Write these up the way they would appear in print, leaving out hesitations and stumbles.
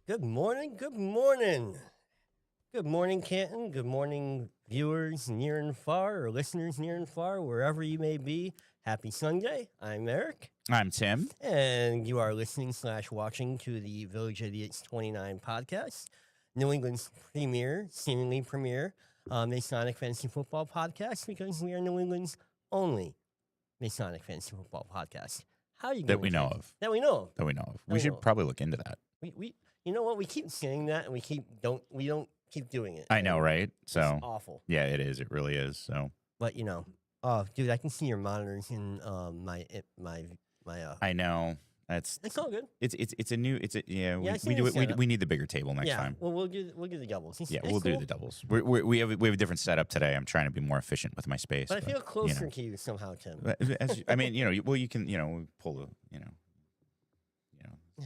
Good morning. Good morning. Good morning, Canton. Good morning, viewers near and far, or listeners near and far, wherever you may be. Happy Sunday. I'm Eric, I'm Tim. and you are listening/watching to the Village Idiots 29 podcast, New England's seemingly premier Masonic fantasy football podcast, because we are New England's only Masonic fantasy football podcast. How are you That doing? we know Jake? of. That we know of. That we know of. That We we should know of. probably look into that. We you know what? We keep saying that, and we don't keep doing it. I know, and right? It's So awful. yeah, it is. It really is. So But oh, dude, I can see your monitors in my. I know that's It's all good. it's a new Yeah, I see we do the it. setup. We need the bigger table next Yeah, time. well, we'll do the doubles. Yeah, It's we'll do cool, the doubles. We have a different setup today. I'm trying to be more efficient with my space. But I feel closer know. to you somehow, Tim. I mean, you can pull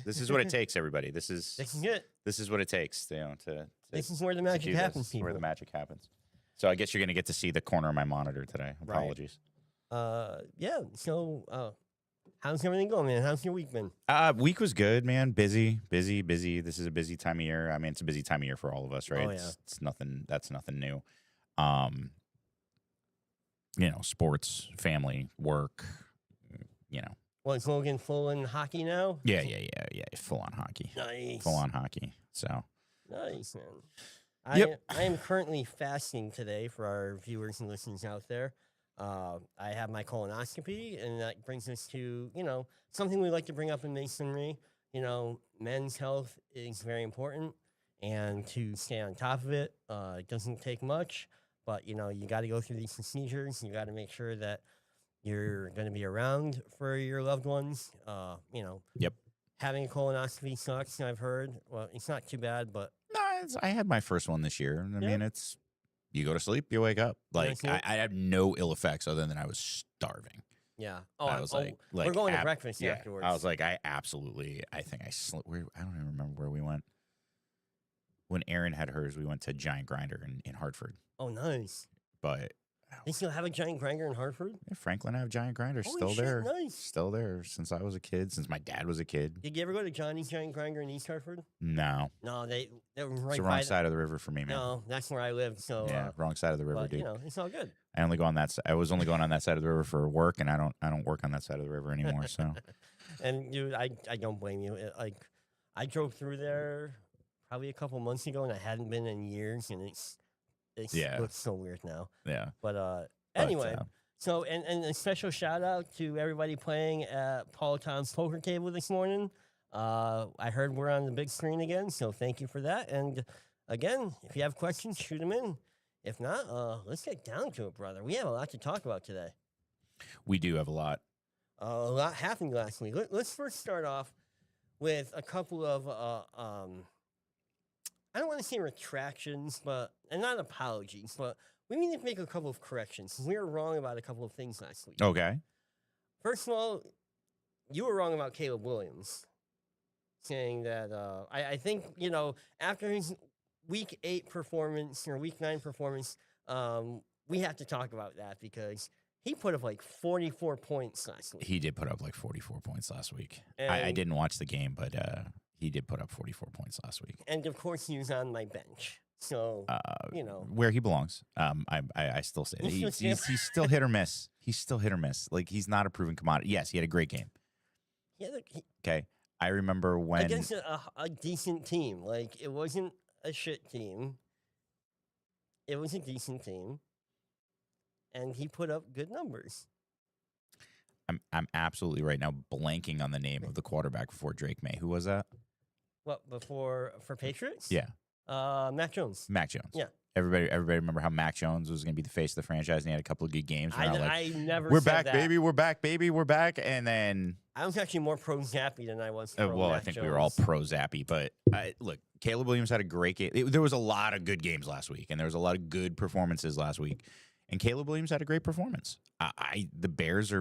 this is what it takes, everybody. This is This is it. this is what it takes. To This is where the to magic do this. happens, This is where people. the magic happens. So I guess you're gonna get to see the corner of my monitor today. Right. Apologies. Yeah. So, how's everything going, man? How's your week been? Week was good, man. Busy. This is a busy time of year. I mean, it's a busy time of year for all of us, right? Oh, yeah. It's nothing. That's nothing new. Sports, family, work. Well, is Logan full in hockey now? Yeah. Full on hockey. Nice. Full on hockey. So Nice, man. Yep. I am currently fasting today for our viewers and listeners out there. I have my colonoscopy, and that brings us to, something we like to bring up in Masonry. Men's health is very important, and to stay on top of it, it doesn't take much, but, you got to go through these procedures. You got to make sure that you're going to be around for your loved ones. Yep. Having a colonoscopy sucks, I've heard. Well, it's not too bad, but no, I had my first one this year. I mean, it's you go to sleep, you wake up. You go to Like sleep? I had no ill effects other than I was starving. yeah. Oh, I was like we're going to ab- breakfast yeah, afterwards. I was like, I think I slept. I don't even remember where we went. When Erin had hers, we went to Giant Grinder in Hartford. oh, nice. But They still have a giant grinder in Hartford? Franklin Ave Giant Grinder Holy still shit, there. nice. Still there since I was a kid, since my dad was a kid. Did you ever go to Johnny's Giant Grinder in East Hartford? No, No, they were right it's the by wrong side of the river for me, man. No, that's where I lived. So Yeah, wrong side of the river, but, dude. it's all good. I only go on that. I was only going on that side of the river for work, and I don't work on that side of the river anymore. So And dude, I don't blame you. I drove through there probably a couple months ago, and I hadn't been in years, and it Yeah. looks so weird now. yeah. But But, anyway. So, and a special shout out to everybody playing at Paul Tom's Poker Table this morning. I heard we're on the big screen again, so thank you for that. And again, if you have questions, shoot them in. If not, let's get down to it, brother. We have a lot to talk about today. We do have a lot. A lot happened last week. Let's first start off with a couple of, I don't want to say retractions, and not apologies, but we need to make a couple of corrections. We were wrong about a couple of things last week. Okay. First of all, you were wrong about Caleb Williams, saying that I think after his week 8 performance or week 9 performance, we have to talk about that because he put up like 44 points last week. He did put up like 44 points last week. I And- didn't watch the game, but he did put up 44 points last week. And of course, he was on my bench. So, Where he belongs. I still say that. He's still hit or miss. He's still hit or miss. Like he's not a proven commodity. Yes, he had a great game. Okay. I remember when against a decent team. Like, it wasn't a shit team. It was a decent team. And he put up good numbers. I'm absolutely right now blanking on the name of the quarterback before Drake May. Who was that? What, for Patriots? Yeah, Mac Jones. Mac Jones. Yeah. Everybody remember how Mac Jones was going to be the face of the franchise and he had a couple of good games. I never we're said back, that. baby. We're back, baby. We're back. And then, I was actually more pro Zappy than I was pro well, I Mac think Jones. we were all pro Zappy. But look, Caleb Williams had a great game. There was a lot of good games last week, and there was a lot of good performances last week. And Caleb Williams had a great performance. The Bears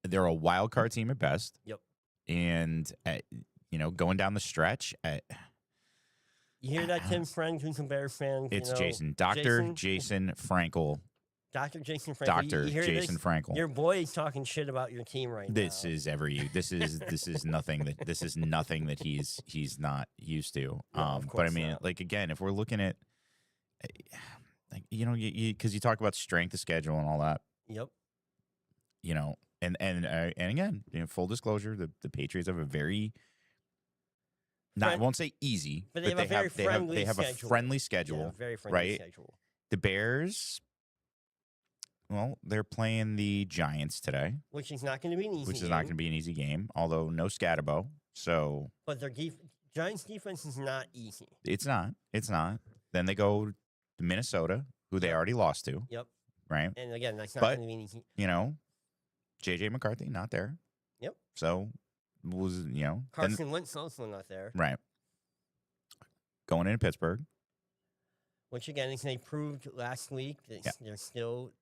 they're a wild card team at best. Yep. And going down the stretch, You hear that, Tim Friend, who's a Bears fan? it's Jason, Dr. Jason Frankel, Dr. Jason Frankel. Dr. You hear Jason this? Frankel. Your boy is talking shit about your team right This now. is this is nothing that he's not used to. No, of But I course mean, not. like again, if we're looking at, like because you talk about strength of schedule and all that, Yep. And again, full disclosure, the Patriots have a very I won't say easy, but they have a very friendly they have a schedule. friendly Yeah, schedule, very friendly right? schedule. The Bears, well, they're playing the Giants today, Which is not going to be an easy which is game. not going to be an easy game, although no Scatterbo, so But their Giants defense is not easy. it's not. Then they go to Minnesota, who they already lost to, Yep. right? And again, that's not But- going to be an easy. J.J. McCarthy not there. Yep. So was then- Carson Wentz also not there. right. Going into Pittsburgh. Which again, as they proved last week, that Yeah. they're still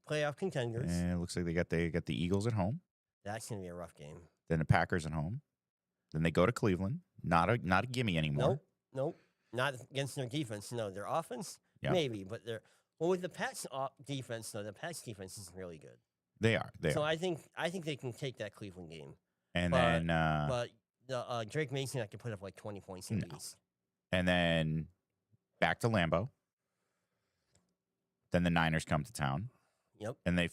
playoff contenders. And it looks like they got the Eagles at home, That's going to be a rough game. then the Packers at home, then they go to Cleveland. Not a gimme anymore. Nope. Not against their defense. No, their offense, Yeah. maybe, but with the Pats defense, though, the Pats defense is really good. They are. So I think they can take that Cleveland game. And but- then But the Drake Mason, I could put up like 20 points at No. least. and then back to Lambeau. Then the Niners come to town, Yep. and they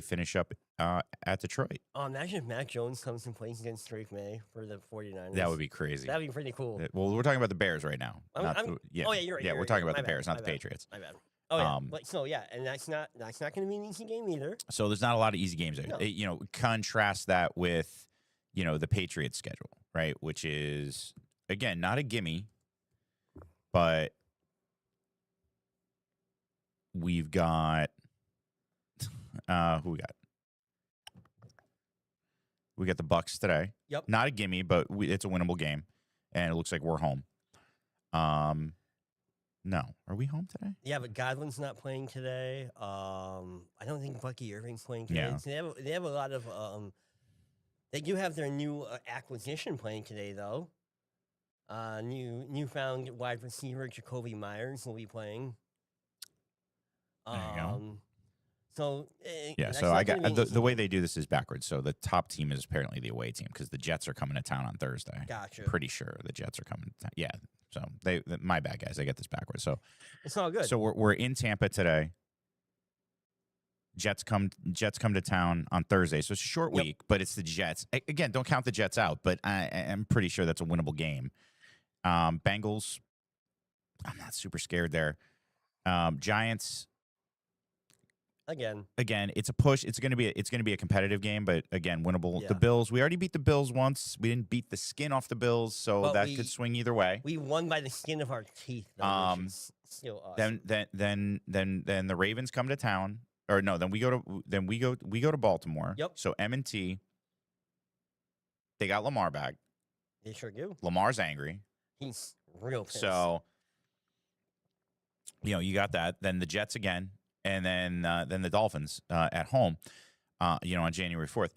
finish up at Detroit. Oh, imagine if Mac Jones comes and plays against Drake May for the 49ers. That would be crazy. That'd be pretty cool. Well, we're talking about the Bears right now. I'm- not I'm- the- yeah. Oh yeah, you're right. Yeah, you're we're right, talking you're about right. the Bears, My not the bad. Patriots. My bad. Oh yeah, Um, but so yeah, and that's not going to be an easy game either. So there's not a lot of easy games. No. Contrast that with, the Patriots schedule, right? Which is, again, not a gimme, but we've got, who we got? We got the Bucks today. Yep. Not a gimme, but it's a winnable game, and it looks like we're home. No, are we home today? Yeah, but Godwin's not playing today. I don't think Bucky Irving's playing today. Yeah. So they have a lot of they do have their new acquisition playing today though. Newfound wide receiver Jacoby Myers will be playing. There you go. So Yeah, that's so not I gonna got be an easy the way game. they do this is backwards. So the top team is apparently the away team because the Jets are coming to town on Thursday. Gotcha. Pretty sure the Jets are coming to town. Yeah. So my bad guys, I get this backwards. So It's all good. so we're in Tampa today. Jets come to town on Thursday. So it's a short Yep. week, but it's the Jets. Again, don't count the Jets out, but I'm pretty sure that's a winnable game. Bengals, I'm not super scared there. Giants, Again, it's a push. It's gonna be a competitive game, but again, winnable. Yeah. The Bills, we already beat the Bills once. We didn't beat the skin off the Bills, so But that we- could swing either way. we won by the skin of our teeth. Though, which is still awesome. Then the Ravens come to town, or no? Then we go to Baltimore. Yep. So M&T, they got Lamar back. They sure do. Lamar's angry, He's real pissed. so you got that. Then the Jets again, and then the Dolphins at home. On January 4th.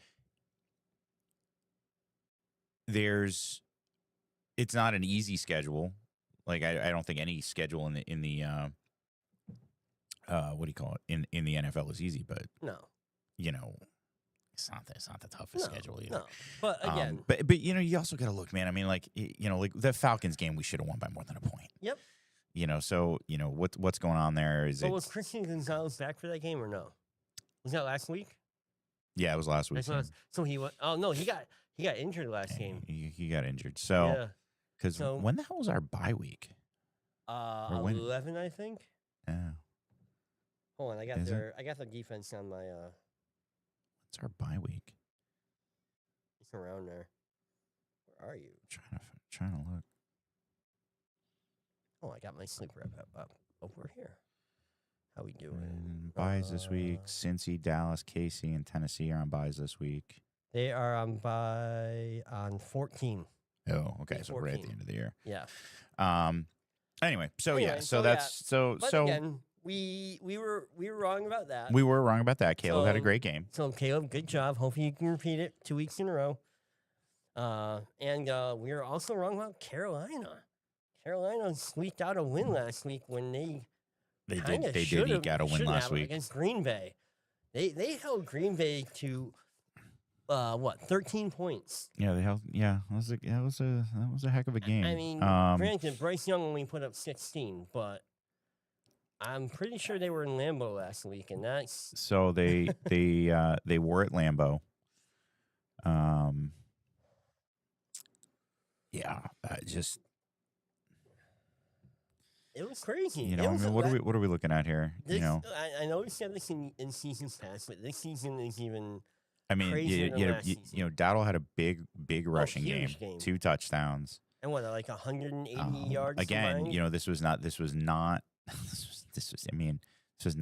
It's not an easy schedule. Like I don't think any schedule in the what do you call it in the NFL is easy, but no, it's not the toughest schedule either. No, but again, But you also got to look, man. I mean, like like the Falcons game, we should have won by more than a point. Yep. So what's going on there? Is but it? was Christian Gonzalez back for that game or no? Was that last week? Yeah, it was last week. That's what I was- so he went. Oh no, he got injured last game. He got injured. So Yeah. because So- when the hell was our bye week? Or when- 11, I think. Yeah, Hold on, I got Is it? I got the defense on my. it's our bye week. It's around there. Where are you? Trying to look. Oh, I got my sleep rep up over here. How we doing? Buys this week. Uh, Cincy, Dallas, KC, and Tennessee are on buys this week. They are on by on 14. Oh, okay. Week So we're at the 14. end of the year. Yeah. Anyway, so Anyway, so so that's so But so again, we were wrong about that. we were wrong about that. Caleb had a So- great game. So Caleb, good job. Hopefully you can repeat it 2 weeks in a row. And we were also wrong about Carolina. Carolina squeaked out a win last week when they They Kinda did should've eke out a win shouldn't last have week. against Green Bay. They held Green Bay to 13 points. Yeah, they held. Yeah, that was a heck of a game. I mean, granted, Bryce Young only put up 16, but I'm pretty sure they were in Lambeau last week, and that's so they were at Lambeau. Yeah, just it was crazy. you It know, I was mean, what are we looking at here? this, You know, I know we said this in seasons past, but this season is even I mean, crazier than last season. you know, Dowdle had a big rushing huge game, game. 2 touchdowns. And what, like 180 yards Again, combined? you know, this was not this was I mean, this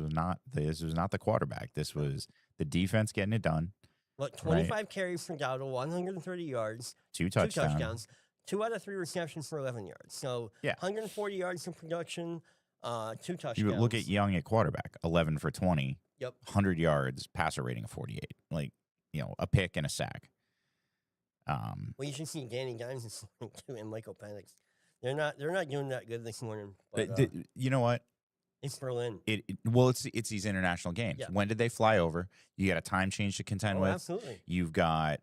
was not the quarterback. This was the defense getting it done. Look, 25 carries for Dowdle, 130 yards, 2 2 touchdowns, 2 out of 3 receptions for 11 yards. So Yeah. 140 yards in production, 2 touchdowns. You look at Young at quarterback, 11 for 20, Yep. 100 yards, passer rating of 48. Like, you know, a pick and a sack. Well, you should see Danny Dimes this morning too, and Michael Penix. They're not doing that good this morning. But you know what? it's Berlin. Well, it's these international games. Yeah. When did they fly over? You got a time change to contend Oh, with. absolutely. You've got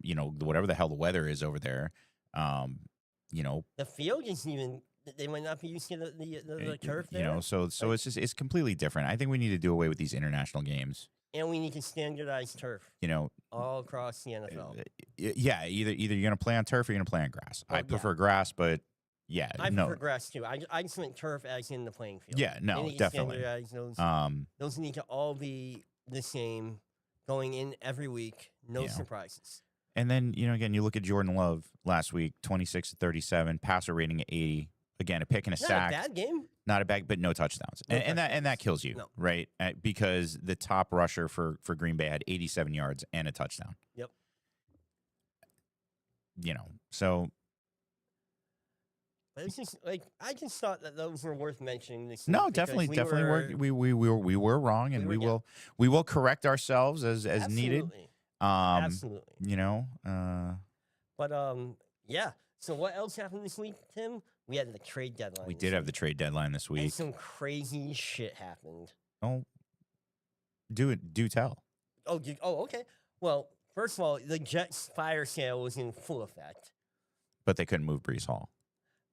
you know, whatever the hell the weather is over there. You know, The field isn't even. They might not be used to the turf there. you know, so it's completely different. I think we need to do away with these international games. And we need to standardize turf You know, all across the NFL. yeah, either you're gonna play on turf or you're gonna play on grass. Oh, I yeah. prefer grass, but yeah, I no, prefer grass too. I just meant turf as in the playing field. yeah, They no, need to definitely. standardize those. Those need to all be the same going in every week. No Yeah. surprises. And then, you know, again, you look at Jordan Love last week, 26 to 37, passer rating at 80. Again, a pick and a Not sack. a bad game. Not a bad, but no touchdowns. No And that touchdowns. kills you, No. right? Because the top rusher for Green Bay had 87 yards and a touchdown. Yep. You know, so But it's just like I just thought that those were worth mentioning this no, week because definitely, we definitely were, we were wrong, and we were- we will correct ourselves as needed. absolutely, Um, absolutely. you know, But yeah. So what else happened this week, Tim? We had the trade deadline. we this did have week, the trade deadline this and week. some crazy shit happened. Oh, do tell. Oh, okay. Well, first of all, the Jets fire sale was in full effect. But they couldn't move Brees Hall.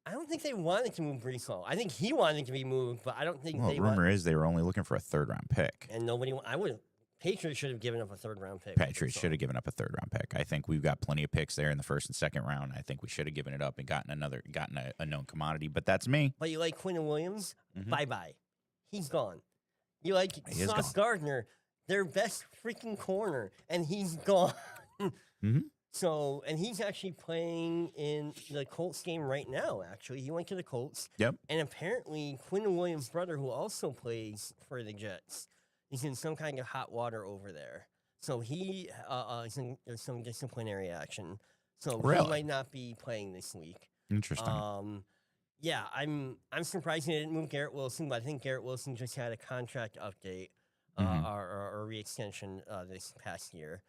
I don't think they wanted to move Brees Hall. I think he wanted to be moved, but I don't think Well, they rumor is they were only looking for a 3rd-round pick. And nobody. I would. Patriots should have given up a 3rd-round pick. Patriots should have given up a 3rd-round pick. I think we've got plenty of picks there in the 1st and 2nd round. I think we should have given it up and gotten a known commodity. But that's me. But you like Quinn Williams? Mhm. Bye. He's gone. You like He is Sauce gone. Gardner, their best freaking corner, and he's gone. Mhm. So, and he's actually playing in the Colts game right now, actually. He went to the Colts. Yep. And apparently, Quinn Williams' brother, who also plays for the Jets, is in some kind of hot water over there. So he there's some disciplinary action. So he Really? might not be playing this week. Interesting. Yeah, I'm surprised they didn't move Garrett Wilson, but I think Garrett Wilson just had a contract update Mhm. or re-extension this past year.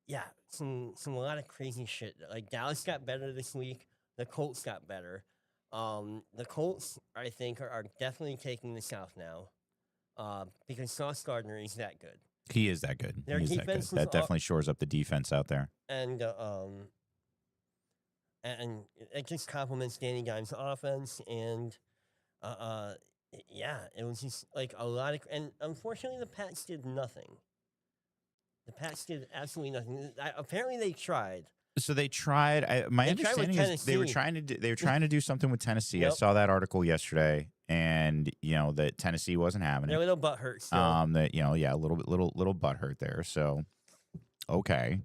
Yeah, a lot of crazy shit. Like Dallas got better this week. The Colts got better. The Colts, I think, are definitely taking the South now because Sauce Gardner is that good. He is that good. Their He is that good. defense was That definitely shores up the defense out there. And it just complements Danny Dimes' offense. And yeah, it was just like a lot of. And unfortunately, the Pats did nothing. The Pats did absolutely nothing. Apparently, they tried. So they tried. My They tried with understanding is they were Tennessee. trying to do something with Tennessee. I Yep. saw that article yesterday, and you know that Tennessee wasn't having They're a it. little butthurt still. That, you know, yeah, a little butt hurt there. So okay.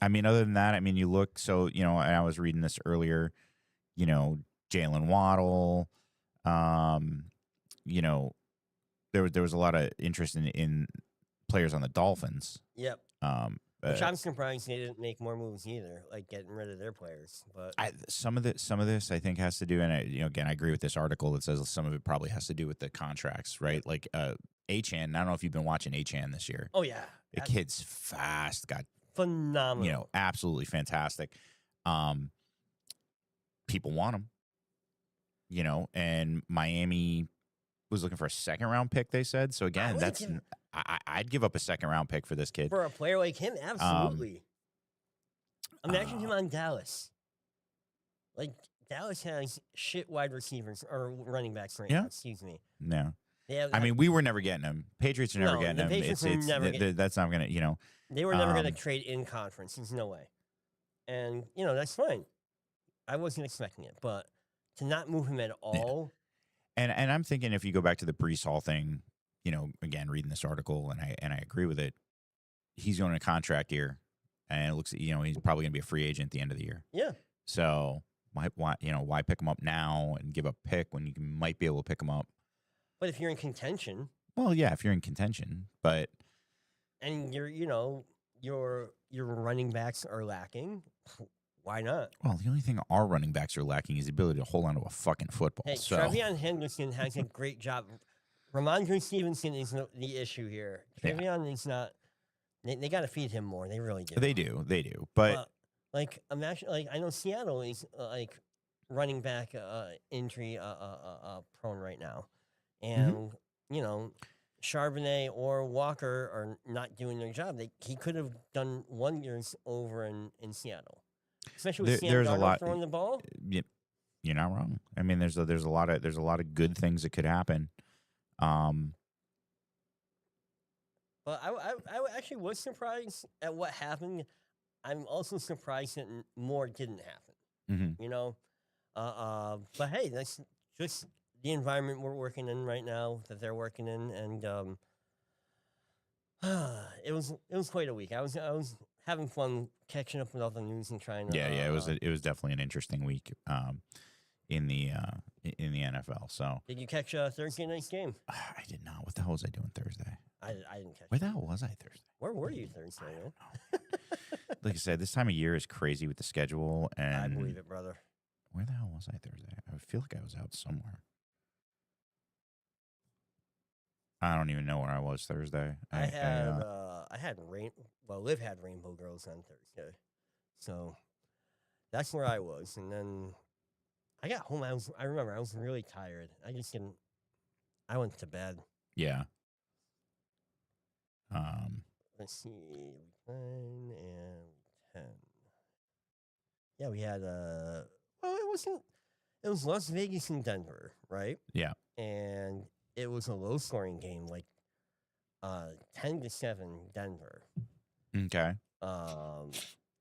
I mean, other than that, I mean, you look. So you know, and I was reading this earlier. You know, Jalen Waddle. You know, there was a lot of interest in players on the Dolphins. Yep. Which I'm surprised they didn't make more moves either, like getting rid of their players. But Some of this I think has to do, and you know, again, I agree with this article that says some of it probably has to do with the contracts, right? Like Achane. I don't know if you've been watching Achane this year. oh yeah, The kid's fast, got phenomenal. you know, absolutely fantastic. People want him. and Miami was looking for a second-round pick, they said. So, again, I'd give up a second-round pick for this kid. For a player like him, absolutely. Imagine him on Dallas. Like, Dallas has shit wide receivers, or running backs right now, excuse me. No. Yeah, I mean, we were never getting him. Patriots are never getting him. Patriots were never that's not going to, They were never going to trade in conference. There's no way. And, that's fine. I wasn't expecting it. But to not move him at all. Yeah. And I'm thinking if you go back to the Brees Hall thing, again, reading this article, and I agree with it, he's going to a contract year. And it looks, he's probably going to be a free agent at the end of the year. Yeah. So, why pick him up now and give up pick when you might be able to pick him up? But if you're in contention. Well, yeah, if you're in contention, but. And your running backs are lacking, why not? Well, the only thing our running backs are lacking is the ability to hold on to a fucking football. Hey, so. Trevion Henderson has a great job. Ramondre Stevenson is the issue here. Trevion is not. They got to feed him more. They really do. They do. But imagine, I know Seattle is running back injury prone right now, and Charbonnet or Walker are not doing their job. He could have done wonders over in Seattle, especially with Sam Darnold throwing the ball. You're not wrong. I mean, there's a lot of good things that could happen. But I actually was surprised at what happened. I'm also surprised that more didn't happen. Mm-hmm. But hey, that's just the environment we're working in right now, that they're working in, and it was quite a week. I was having fun catching up with all the news and trying to. Yeah, it was definitely an interesting week. In the NFL. So did you catch Thursday night's game? I did not. What the hell was I doing Thursday? I didn't catch. Where the hell was I Thursday? Where were you Thursday? I don't know. Like I said, this time of year is crazy with the schedule, and I believe it, brother. Where the hell was I Thursday? I feel like I was out somewhere. I don't even know where I was Thursday. Liv had Rainbow Girls on Thursday, so that's where I was, and then. I got home. I remember I was really tired. I went to bed. Yeah. Let's see. 9 and 10. Yeah, we had it was Las Vegas and Denver, right? Yeah. And it was a low scoring game, 10-7 Denver. Okay.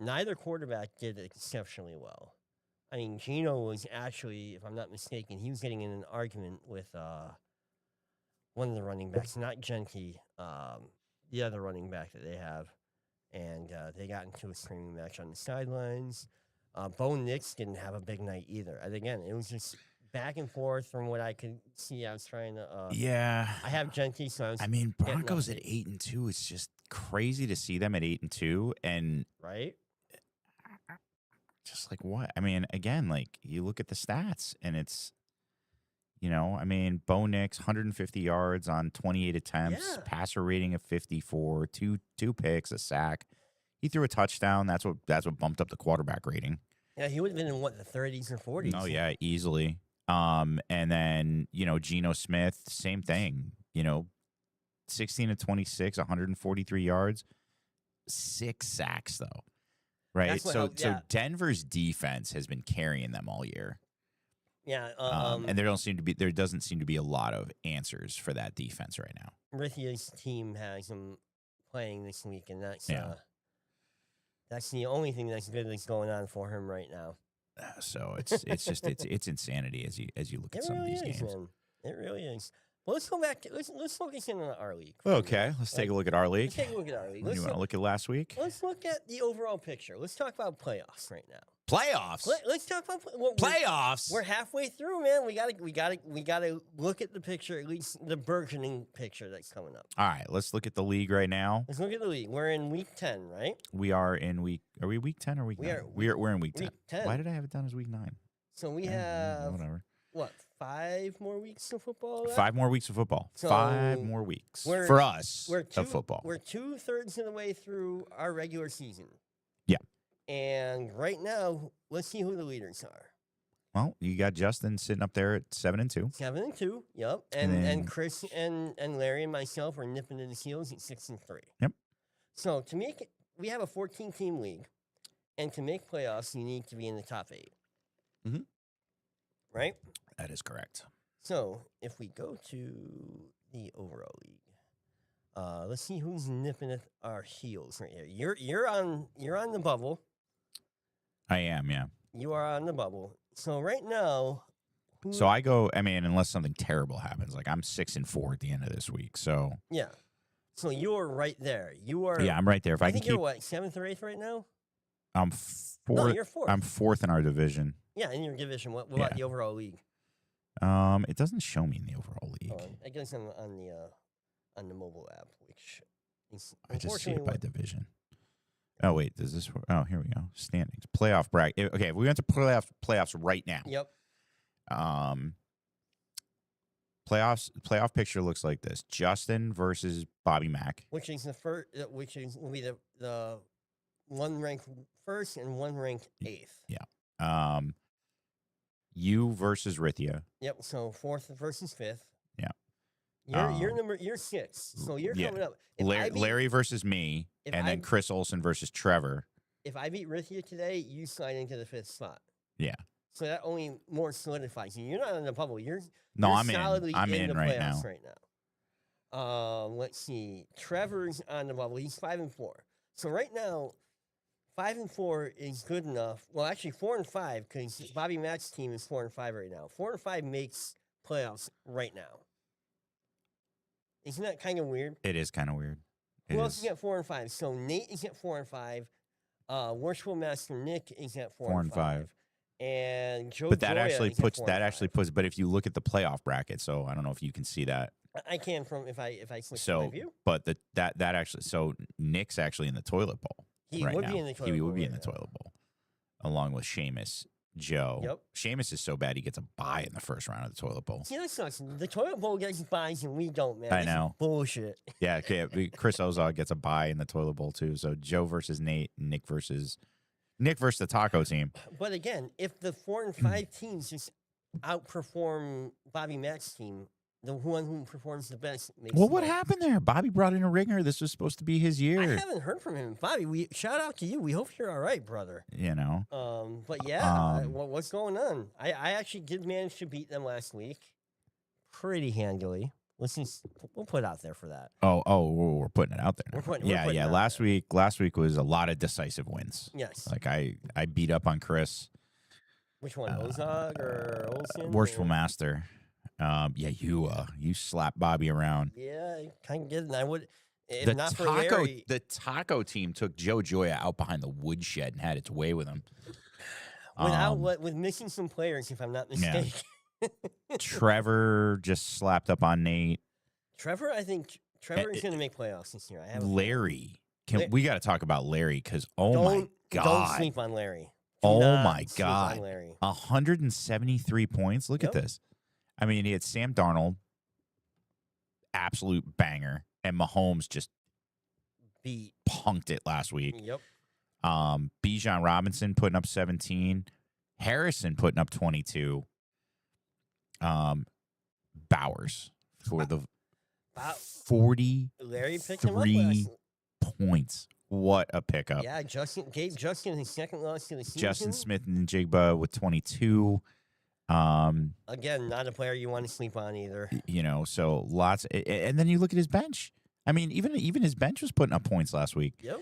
Neither quarterback did exceptionally well. I mean, Gino was actually, if I'm not mistaken, he was getting in an argument with one of the running backs, not Genty, the other running back that they have. And they got into a screaming match on the sidelines. Bo Nix didn't have a big night either. And again, it was just back and forth from what I could see. I was trying to. I have Genty, so I was. I mean, Broncos at 8-2. It's just crazy to see them at 8-2, and right. Just like what? I mean, again, you look at the stats, and it's, I mean, Bo Nix, 150 yards on 28 attempts, passer rating of 54, two picks, a sack. He threw a touchdown. That's what bumped up the quarterback rating. Yeah, he would have been in the 30s or 40s. Oh yeah, easily. And then Geno Smith, same thing. 16 of 26, 143 yards, 6 sacks though. Right, so Denver's defense has been carrying them all year. Yeah, and there doesn't seem to be a lot of answers for that defense right now. Rithia's team has them playing this week, and that's the only thing that's good that's going on for him right now. So it's insanity as you look at some of these games. Man. It really is. Well, let's go back. Let's focus in on our league. Okay, let's take a look at our league. Let's take a look at our league. You want to look at last week? Let's look at the overall picture. Let's talk about playoffs right now. Playoffs. Let's talk about playoffs. We're halfway through, man. We gotta look at the picture, at least the burgeoning picture that's coming up. All right, let's look at the league right now. Let's look at the league. We're in week 10, right? We are in week. Are we week 10 or week 9? We're in week 10. 10. Why did I have it down as week 9? So we have whatever. What? 5 more weeks of football left? 5 more weeks of football. So 5 more weeks for us of football. We're 2/3 of the way through our regular season. Yeah. And right now, let's see who the leaders are. Well, you got Justin sitting up there at 7-2. 7-2. Yep. And And then- Chris and Larry and myself are nipping at his heels at 6-3. Yep. So to make it, we have a 14-team league, and to make playoffs, you need to be in the top 8. Mhm. Right. That is correct. So if we go to the overall league, let's see who's nipping at our heels right here. You're on the bubble. I am, yeah. You are on the bubble. So right now, So I go. I mean, unless something terrible happens, like I'm 6-4 at the end of this week. So yeah. So you're right there. You are. yeah, I'm right there. If I, I can think you're keep, what, 7th or 8th right now? I'm No, fourth. you're 4th. I'm 4th in our division. Yeah, in your division. What about Yeah. the overall league? It doesn't show me in the overall league. It goes on the mobile app, which is I just see it unfortunately by division. Oh wait, does this? Oh, here we go. Standings, playoff bracket. Okay, if we went to playoffs right now. Yep. Playoff picture looks like this: Justin versus Bobby Mack. Which is the first? Will be the one ranked first and one ranked 8th. You versus Rithia. Yep. So 4th versus 5th. Yeah. You're 6th. So you're yeah. coming up. If I beat- Larry versus me, if and I- then Chris Olson versus Trevor. If I beat Rithia today, you slide into the 5th spot. Yeah. So that only more solidifies you. You're not in the bubble. You're No, you're I'm solidly in. I'm in the right now. playoffs right now. Let's see. Trevor's on the bubble. He's 5-4. So right now, 5-4 is good enough. Well, actually, 4-5 because Bobby Mack's team is 4-5 right now. 4-5 makes playoffs right now. Isn't that kind of weird? It is kind of weird. It Who else is is at 4-5? So Nate is at 4-5. Worshipful Master Nick is at 4-5. 4-5. And Joe But that Joya actually is at puts 4-5. But if you look at the playoff bracket, so I don't know if you can see that. I can from if I switch to my So, view. but that actually, so Nick's actually in the toilet bowl. He right would now. be in the toilet He bowl would be right in the now. toilet bowl, along with Seamus, Joe. Yep. Seamus is so bad he gets a bye in the first round of the toilet bowl. See, that sucks. The toilet bowl gets buys and we don't, man. I This is know. bullshit. Yeah, okay. Chris Ozog gets a bye in the toilet bowl too. So Joe versus Nate, Nick versus the taco team. But again, if the 4-5 teams just outperform Bobby Mack's team, the one who performs the best makes Well, the what most. happened there? Bobby brought in a ringer. This was supposed to be his I year. haven't heard from him. Bobby, shout out to you. We hope you're all right, brother. You know. But yeah, what's going on? I actually did manage to beat them last week pretty handily. We'll put out there for that. Oh, we're putting it out there. We're now. putting it yeah. out Last there. week was a lot of decisive wins. Yes. Like I beat up on Chris. Which one, Ozog or Olsen? Worshipful or- Master. Yeah, you slap Bobby around. Yeah, I kind of get it. And I would, if The not for Larry, taco team took Joe Joya out behind the woodshed and had its way with him. with missing some players, if I'm not mistaken. Trevor just slapped up on Nate. Trevor, I think Trevor is going to make playoffs this year. I have a feeling. Larry, La- we got to talk about Larry because my Don't god, sleep on Larry. Do oh not my sleep on god, Larry. 173 points. Look at Yep. this. I mean, he had Sam Darnold, absolute banger, and Mahomes just Beat. punked it last week. Yep. Bijan Robinson putting up 17, Harrison putting up 22. Bowers for the Bow- 43 Larry picked him up last. points. What a pickup. Yeah, Justin gave Justin his second loss to the season. Justin Smith and Jigba with 22. Again, not a player you want to sleep on either. You know, so lots. And then you look at his bench. I mean, even his bench was putting up points last week. Yep.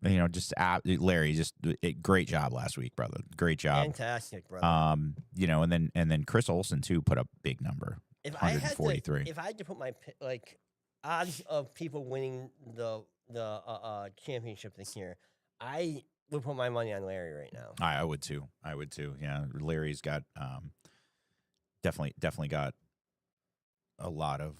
You know, just Larry, just great job last week, brother. Great job. Fantastic, brother. You know, and then Chris Olson too put up big number. If I had 143. to, if I had to put my odds of people winning the championship this year, I would put my money on Larry right now. I would too. Yeah, Larry's got definitely got a lot of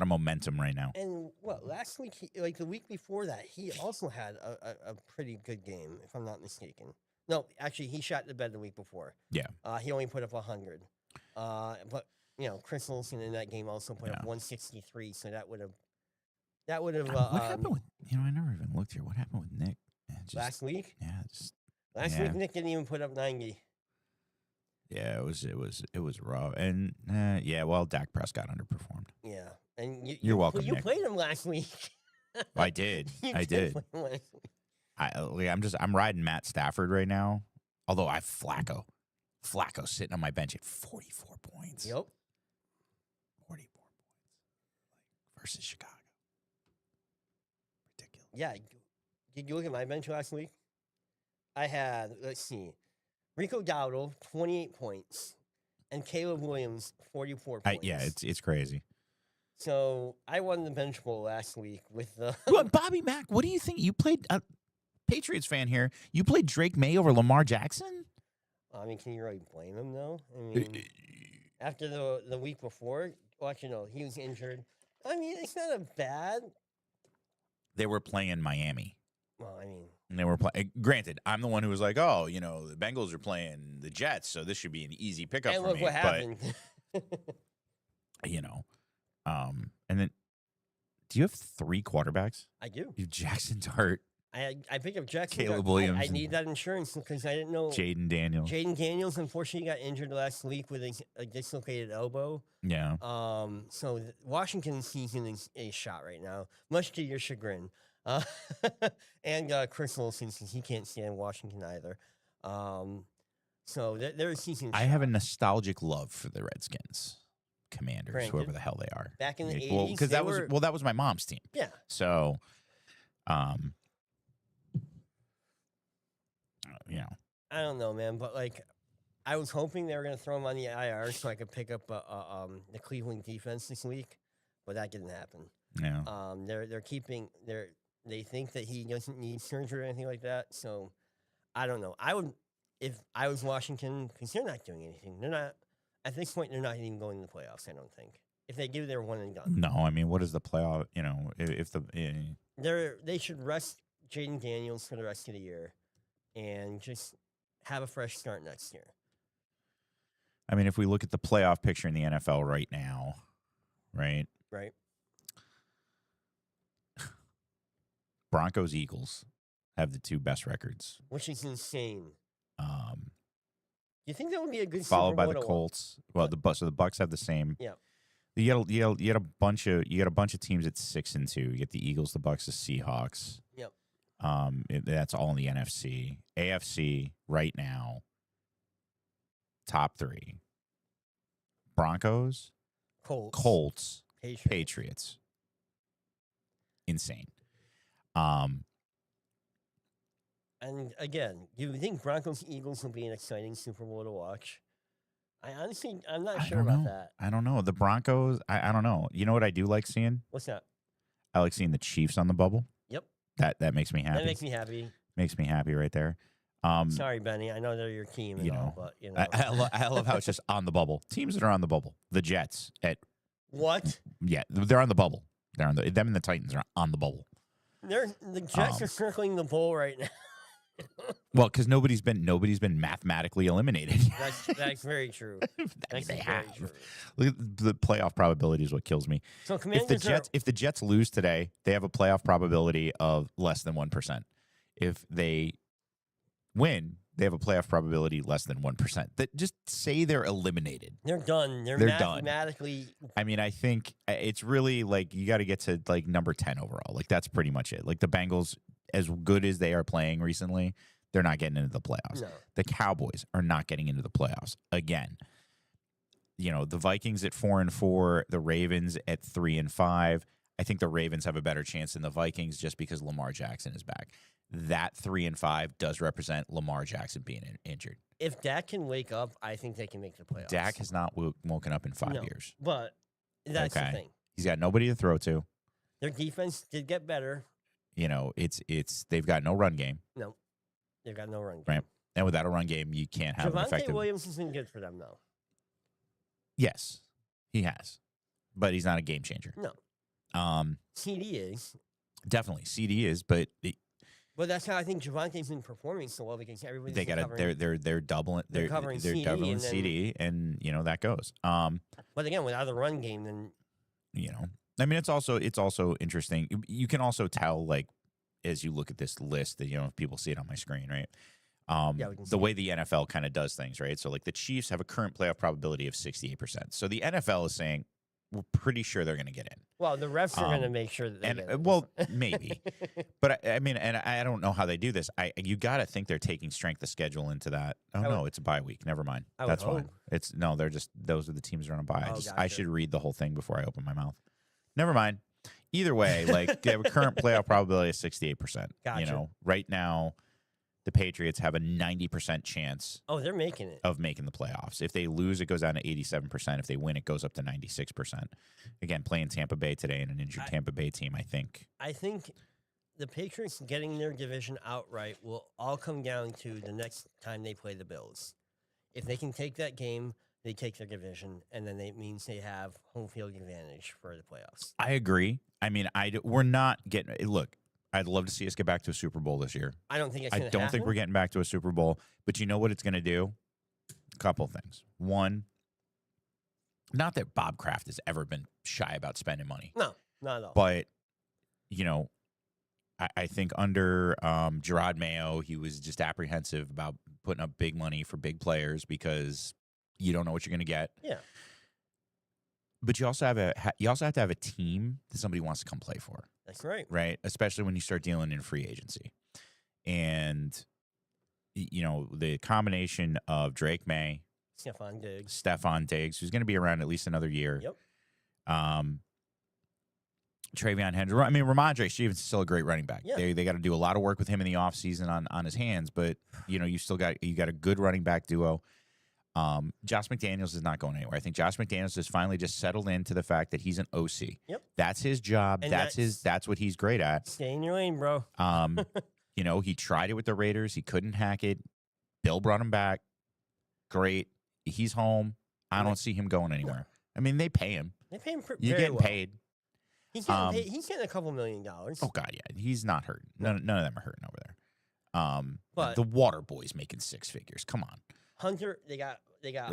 momentum right now. And last week, the week before that, he also had a pretty good game, if I'm not mistaken. No, actually, he shot the bed the week before. Yeah. He only put up 100. But you know, Chris Olsen in that game also put up 163. So that would have. What happened with? I never even looked here. What happened with Nick? Last week. Yeah, just Last Yeah. week, Nick didn't even put up 90. Yeah, it was raw. And yeah, well, Dak Prescott underperformed. Yeah. And You're welcome, you Nick. played him last week. I did. You I did. play him last week. I'm riding Matt Stafford right now. Although I have Flacco. Flacco sitting on my bench at 44 points. Yep. 44 points. Versus Chicago. Ridiculous. Yeah. Did you look at my bench last week? I had, let's see, Rico Dowdle, 28 points, and Caleb Williams, 44 points. Yeah, it's crazy. So I won the bench bowl last week with the. What, Bobby Mack, what do you think? You played, Patriots fan here, you played Drake May over Lamar Jackson? I mean, can you really blame him, though? I mean, after the week before, well, actually, no, he was injured. I mean, it's not a bad. They were playing Miami. Well, I mean, And they were playing. Granted, I'm the one who was like, "Oh, you know, the Bengals are playing the Jets, so this should be an easy pickup and for look me." what happened. You know, and then, do you have 3 quarterbacks? I do. You have Jackson Dart, I picked up Jackson. Caleb Dart. Williams I and need that insurance because I didn't know. Jaden Daniels. Jaden Daniels, unfortunately, got injured last week with a dislocated elbow. Yeah, So Washington's season is a shot right now, much to your chagrin. And Chris Olsen, since he can't stand Washington either. So their season. I have a nostalgic love for the Redskins, Commanders, Granted. whoever the hell they are. Back in the Yeah, well, 80s, because they that were- was my mom's team. Yeah. So, you know, I don't know, man, but like, I was hoping they were going to throw him on the IR so I could pick up the Cleveland defense this week, but that didn't happen. yeah. They're keeping they think that he doesn't need surgery or anything like that. So I don't know. I would if I was Washington because they're not doing anything. They're not at this point. They're not even going to the playoffs. I don't think. If they do, they're one and done. No, I mean, what is the playoff? You know, if the They should rest Jaden Daniels for the rest of the year, and just have a fresh start next year. I mean, if we look at the playoff picture in the NFL right now, right? Right. Broncos, Eagles have the 2 best records. Which is insane. Um, You think that would be a good followed Super by Bowl the to watch? Colts. Well, so the Bucks have the same. Yeah. You got a bunch of teams at 6-2. You get the Eagles, the Bucks, the Seahawks. Yep. That's all in the NFC. AFC right now. Top 3. Broncos, Colts, Patriots. Patriots. Insane. And again, do you think Broncos Eagles will be an exciting Super Bowl to watch? I'm not sure about that. I don't know. The Broncos, I don't know. You know what I do like seeing? What's that? I like seeing the Chiefs on the bubble. Yep. That makes me happy. That makes me happy. Makes me happy right there. Sorry, Benny. I know they're your team and you all, know, but you know. I love how it's just on the bubble. Teams that are on the bubble. The Jets at What? they're on the bubble. Them and the Titans are on the bubble. The Jets are circling the bowl right now. Well, because nobody's been mathematically eliminated. That's very true. I mean, That's they very have. true. Look at the playoff probability is what kills me. So If the Jets lose today, they have a playoff probability of less than 1%. If they win, they have a playoff probability less than 1%. That just say they're eliminated. they're done. They're done. mathematically. I mean, I think it's really like you got to get to like number 10 overall. Like that's pretty much it. Like the Bengals, as good as they are playing recently, they're not getting into the playoffs. No. The Cowboys are not getting into the playoffs again. You know, the Vikings at 4-4, the Ravens at 3-5. I think the Ravens have a better chance than the Vikings just because Lamar Jackson is back. That 3-5 does represent Lamar Jackson being injured. If Dak can wake up, I think they can make the playoffs. Dak has not woken up in 5 No. years. But that's Okay. the thing. He's got nobody to throw to. Their defense did get better. You know, they've got no run game. No, they've got no run game. Right. And without a run game, you can't have an Javonte effective. Williams has been good for them, though. Yes, he has, but he's not a game changer. No. CD is. Definitely CD is, but But that's how I think Javonte's been performing so well because everybody's they got to they're doubling They're covering CD doubling and then- CD, and you know that goes. But again, without a run game, then You know, I mean, it's also interesting. You can also tell, like, as you look at this list that, you know, people see it on my screen, right? Yeah, we can The see way the NFL kind of does things, right? So, like the Chiefs have a current playoff probability of 68%. So the NFL is saying we're pretty sure they're going to get in. Well, the refs are going to Um, make sure that they and get it. well, maybe, but I mean, and I don't know how they do this. You got to think they're taking strength of schedule into that. Oh I would- no, it's a bye week. Never mind. I would That's fine. hope. It's no, they're just those are the teams that are on a bye. Oh, I gotcha. should read the whole thing before I open my mouth. Never mind. Either way, like they have a current playoff probability of 68%. Gotcha. You know, right now, the Patriots have a 90% chance Oh, they're making it. of making the playoffs. If they lose, it goes down to 87%. If they win, it goes up to 96%. Again, playing Tampa Bay today and an injured Tampa Bay team, I think. I think the Patriots getting their division outright will all come down to the next time they play the Bills. If they can take that game, they take their division, and then it means they have home field advantage for the playoffs. I agree. I mean, we're not getting. Look, I'd love to see us get back to a Super Bowl this year. I don't think it's I going to don't happen. think we're getting back to a Super Bowl, but you know what it's going to do? A couple things. One, not that Bob Kraft has ever been shy about spending money, No, not at all. but you know, I think under Gerard Mayo, he was just apprehensive about putting up big money for big players because you don't know what you're going to get. Yeah. But you also have to have a team that somebody wants to come play for. That's right. Right? Especially when you start dealing in free agency. And, you know, the combination of Drake May, Stephon Diggs. Stephon Diggs, who's going to be around at least another year. Yep. Travion Henry. I mean, Ramondre Stevens is still a great running back. Yeah. They got to do a lot of work with him in the offseason on his hands, but, you know, you got a good running back duo. Josh McDaniels is not going anywhere. I think Josh McDaniels has finally just settled into the fact that he's an OC. Yep. That's his job. And That's what he's great at. Stay in your lane, bro. You know, he tried it with the Raiders. He couldn't hack it. Bill brought him back. Great. He's home. I don't see him going anywhere. I mean, they pay him. They pay him You're very getting well. paid. He's getting paid. He's getting a couple $1 million. Oh God, yeah. He's not hurting. None of them are hurting over there. But- the Water Boy's making six figures. Come on. Hunter, they got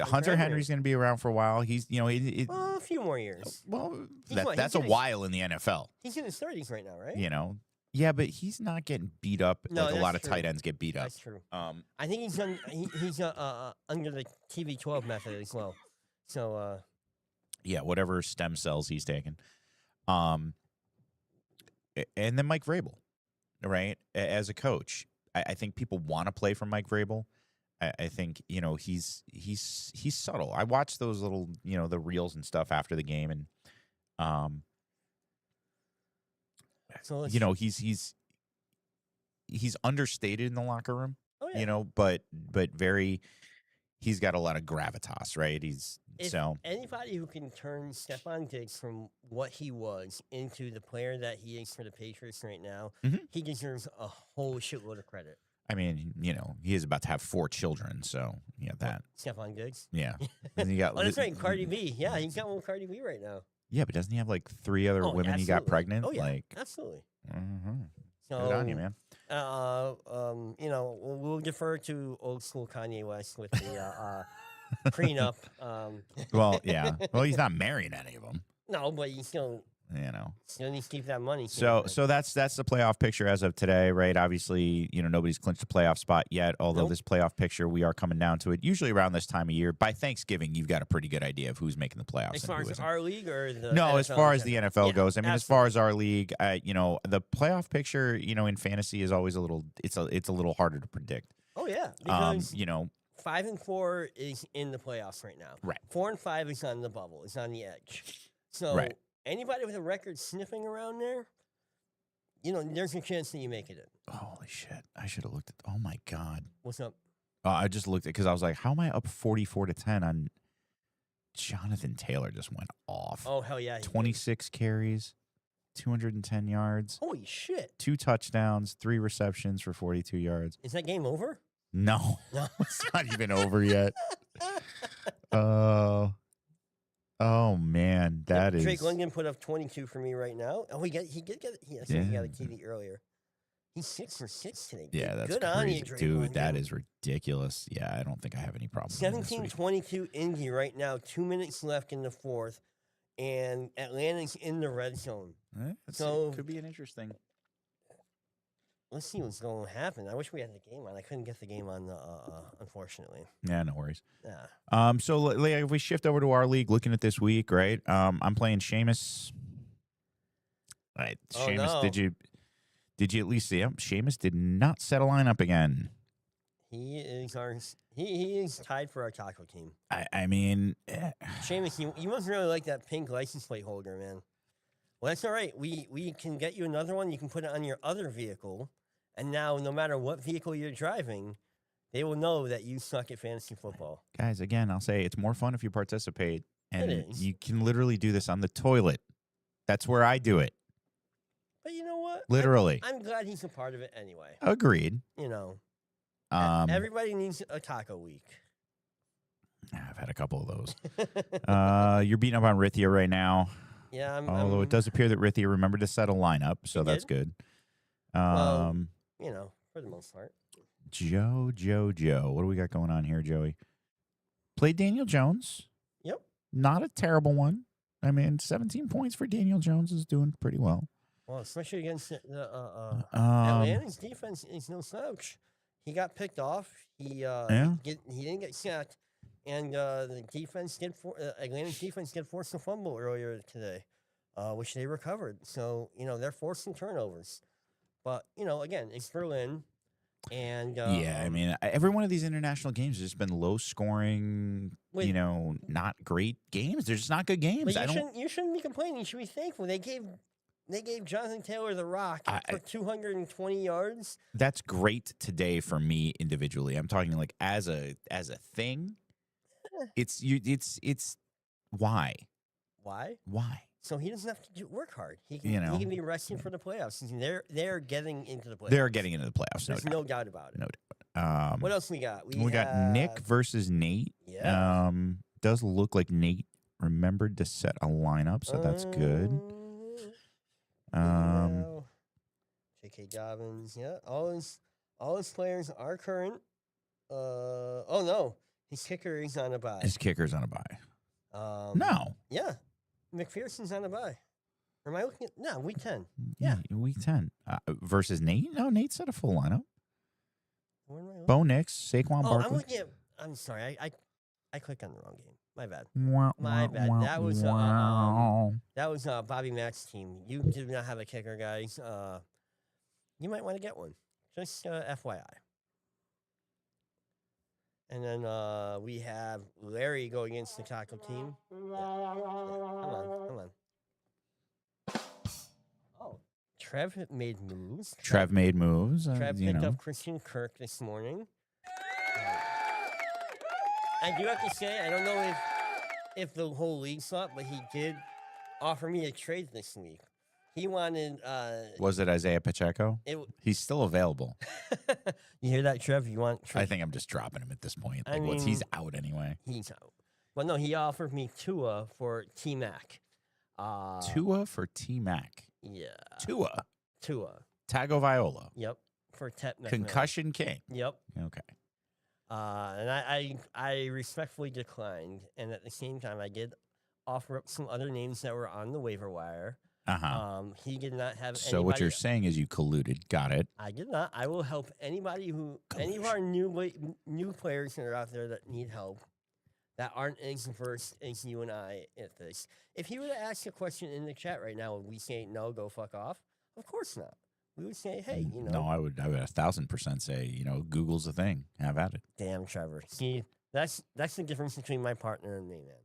Hunter Henry's going to be around for a while. He's, you know, Well, a few more years. well, He's what, that's he's a getting- while in the NFL. He's in his 30s right now, right? You know. Yeah, but he's not getting beat up No, like a that's lot of true. tight ends get beat up. That's true. Um, I think he's under the TB12 method as well. So yeah, whatever stem cells he's taking. And then Mike Vrabel, right? As a coach, I think people want to play for Mike Vrabel. I think, you know, he's subtle. I watched those little, you know, the reels and stuff after the game, and so you know, he's understated in the locker room. oh yeah. You know, but very, he's got a lot of gravitas, right? If anybody who can turn Stephon Diggs from what he was into the player that he is for the Patriots right now, Mhm. he deserves a whole shitload of credit. I mean, you know, he is about to have 4 children, so yeah, that Stephon Diggs. yeah. And you got Oh, that's right. Cardi B. Yeah, he's got one with Cardi B right now. Yeah, but doesn't he have like 3 other Oh, women he got absolutely. pregnant? Oh yeah, Like, absolutely. mhm. So, Good on you, man. You know, we'll defer to old school Kanye West with the prenup. Well, yeah. Well, he's not marrying any of them, No, but you still you know. needs to keep that money. So that's the playoff picture as of today, right? Obviously, you know, nobody's clinched a playoff spot yet, although Nope. this playoff picture, we are coming down to it. Usually around this time of year, by Thanksgiving, you've got a pretty good idea of who's making the playoffs as and far who as isn't. our league or the No, as NFL far in as the general? NFL Yeah, goes, I mean, as absolutely. far as our league, you know, the playoff picture, you know, in fantasy is always a little little harder to predict. Oh yeah, because You know, 5 and 4 is in the playoffs right now. Right. 4 and 5 is on the bubble. It's on the edge. So Right. anybody with a record sniffing around there, you know, there's a chance that you make it in. holy shit! I should have looked at. Oh my god! What's up? I just looked at because I was like, how am I up 44-10 on Jonathan Taylor? Just went off. Oh hell yeah! he did. 26 carries, 210 yards, Holy shit! 2 touchdowns, 3 receptions for 42 yards. Is that game over? No, No. it's not even over yet. Oh man, that is. Drake London put up 22 for me right now. Oh, he got he got a TD earlier. He's 6 for 6 today. Yeah, that's good crazy. on you, Drake Dude, London. that is ridiculous. Yeah, I don't think I have any problem. with this week. 17-22 Indy right now. 2 minutes left in the fourth, and Atlanta's in the red zone. Let's see. So- Could be an interesting. let's see what's going to happen. I wish we had the game on. I couldn't get the game on, unfortunately. Yeah, no worries. Yeah. So if we shift over to our league, looking at this week, right? I'm playing Seamus. All right, Oh, Seamus, no. did you at least see him? Seamus did not set a lineup again. He is he is tied for our taco team. I mean, Seamus, you must really like that pink license plate holder, man. Well, that's all right. We can get you another one. You can put it on your other vehicle, and now no matter what vehicle you're driving, they will know that you suck at fantasy football. guys, again, I'll say it's more fun if you participate, and is. you can literally do this on the toilet. That's where I do it. But you know what? Literally. I'm glad he's a part of it anyway. Agreed. You know, Everybody everybody needs a taco week. I've had a couple of those. You're beating up on Rithia right now. Yeah, Although it does appear that Rithia remembered to set a lineup, so He that's did? good. Well, you know, for the most part. Joe. What do we got going on here, Joey? Played Daniel Jones. Yep. Not a terrible one. I mean, 17 points for Daniel Jones is doing pretty well. Well, especially against the Atlanta's defense is no slouch. He got picked off. He didn't get sacked, and the defense Atlanta's defense did force a fumble earlier today, which they recovered. So they're forcing turnovers, but again, it's Berlin, and I mean, every one of these international games has just been low scoring. Wait. Not great games. They're just not good games. But you shouldn't be complaining. You should be thankful. They gave Jonathan Taylor the rock for 220 yards. That's great today for me individually. I'm talking like as a thing. It's why? Why? Why? So he doesn't have to work hard. He can be resting for the playoffs. They're getting into the playoffs. They're getting into the playoffs. There's no doubt about it. No doubt. What else we got? We got Nick versus Nate. Yeah. Does look like Nate remembered to set a lineup, so that's good. J.K. Dobbins. Yeah. All his players are current. Oh no, his kicker is on a bye. His kicker's on a bye. No. Yeah. McPherson's on a bye. Or am I looking at week 10? Yeah. Week 10. Versus Nate? No, Nate set a full lineup. Where am I looking? Bo Nix, Saquon Barkley. I'm sorry. I clicked on the wrong game. My bad. My bad. That was Bobby Mack's team. You do not have a kicker, guys. You might want to get one. Just FYI. And then we have Larry going against the tackle team. Yeah. Come on. Oh, Trev made moves. Trev made moves. Trev picked up Christian Kirk this morning. I do have to say, I don't know if the whole league saw it, but he did offer me a trade this week. He wanted. Was it Isaiah Pacheco? He's still available. You hear that, Trev? You want? I think I'm just dropping him at this point. Like, he's out anyway. He's out. Well, no, he offered me Tua for T Mac. Tua for T Mac. Yeah. Tua. Tagovailoa. Yep. For Tet McMillan. Concussion King. Yep. Okay. And I respectfully declined, and at the same time, I did offer up some other names that were on the waiver wire. He did not have. So what you're saying is you colluded. Got it. I did not. I will help any of our new players that are out there that need help, that aren't as versed as you and I at this. If he were to ask a question in the chat right now, would we say no, go fuck off? Of course not. We would say, hey, No, I would 1,000% say, Google's a thing. Have at it. Damn, Trevor. See, that's the difference between my partner and me, man.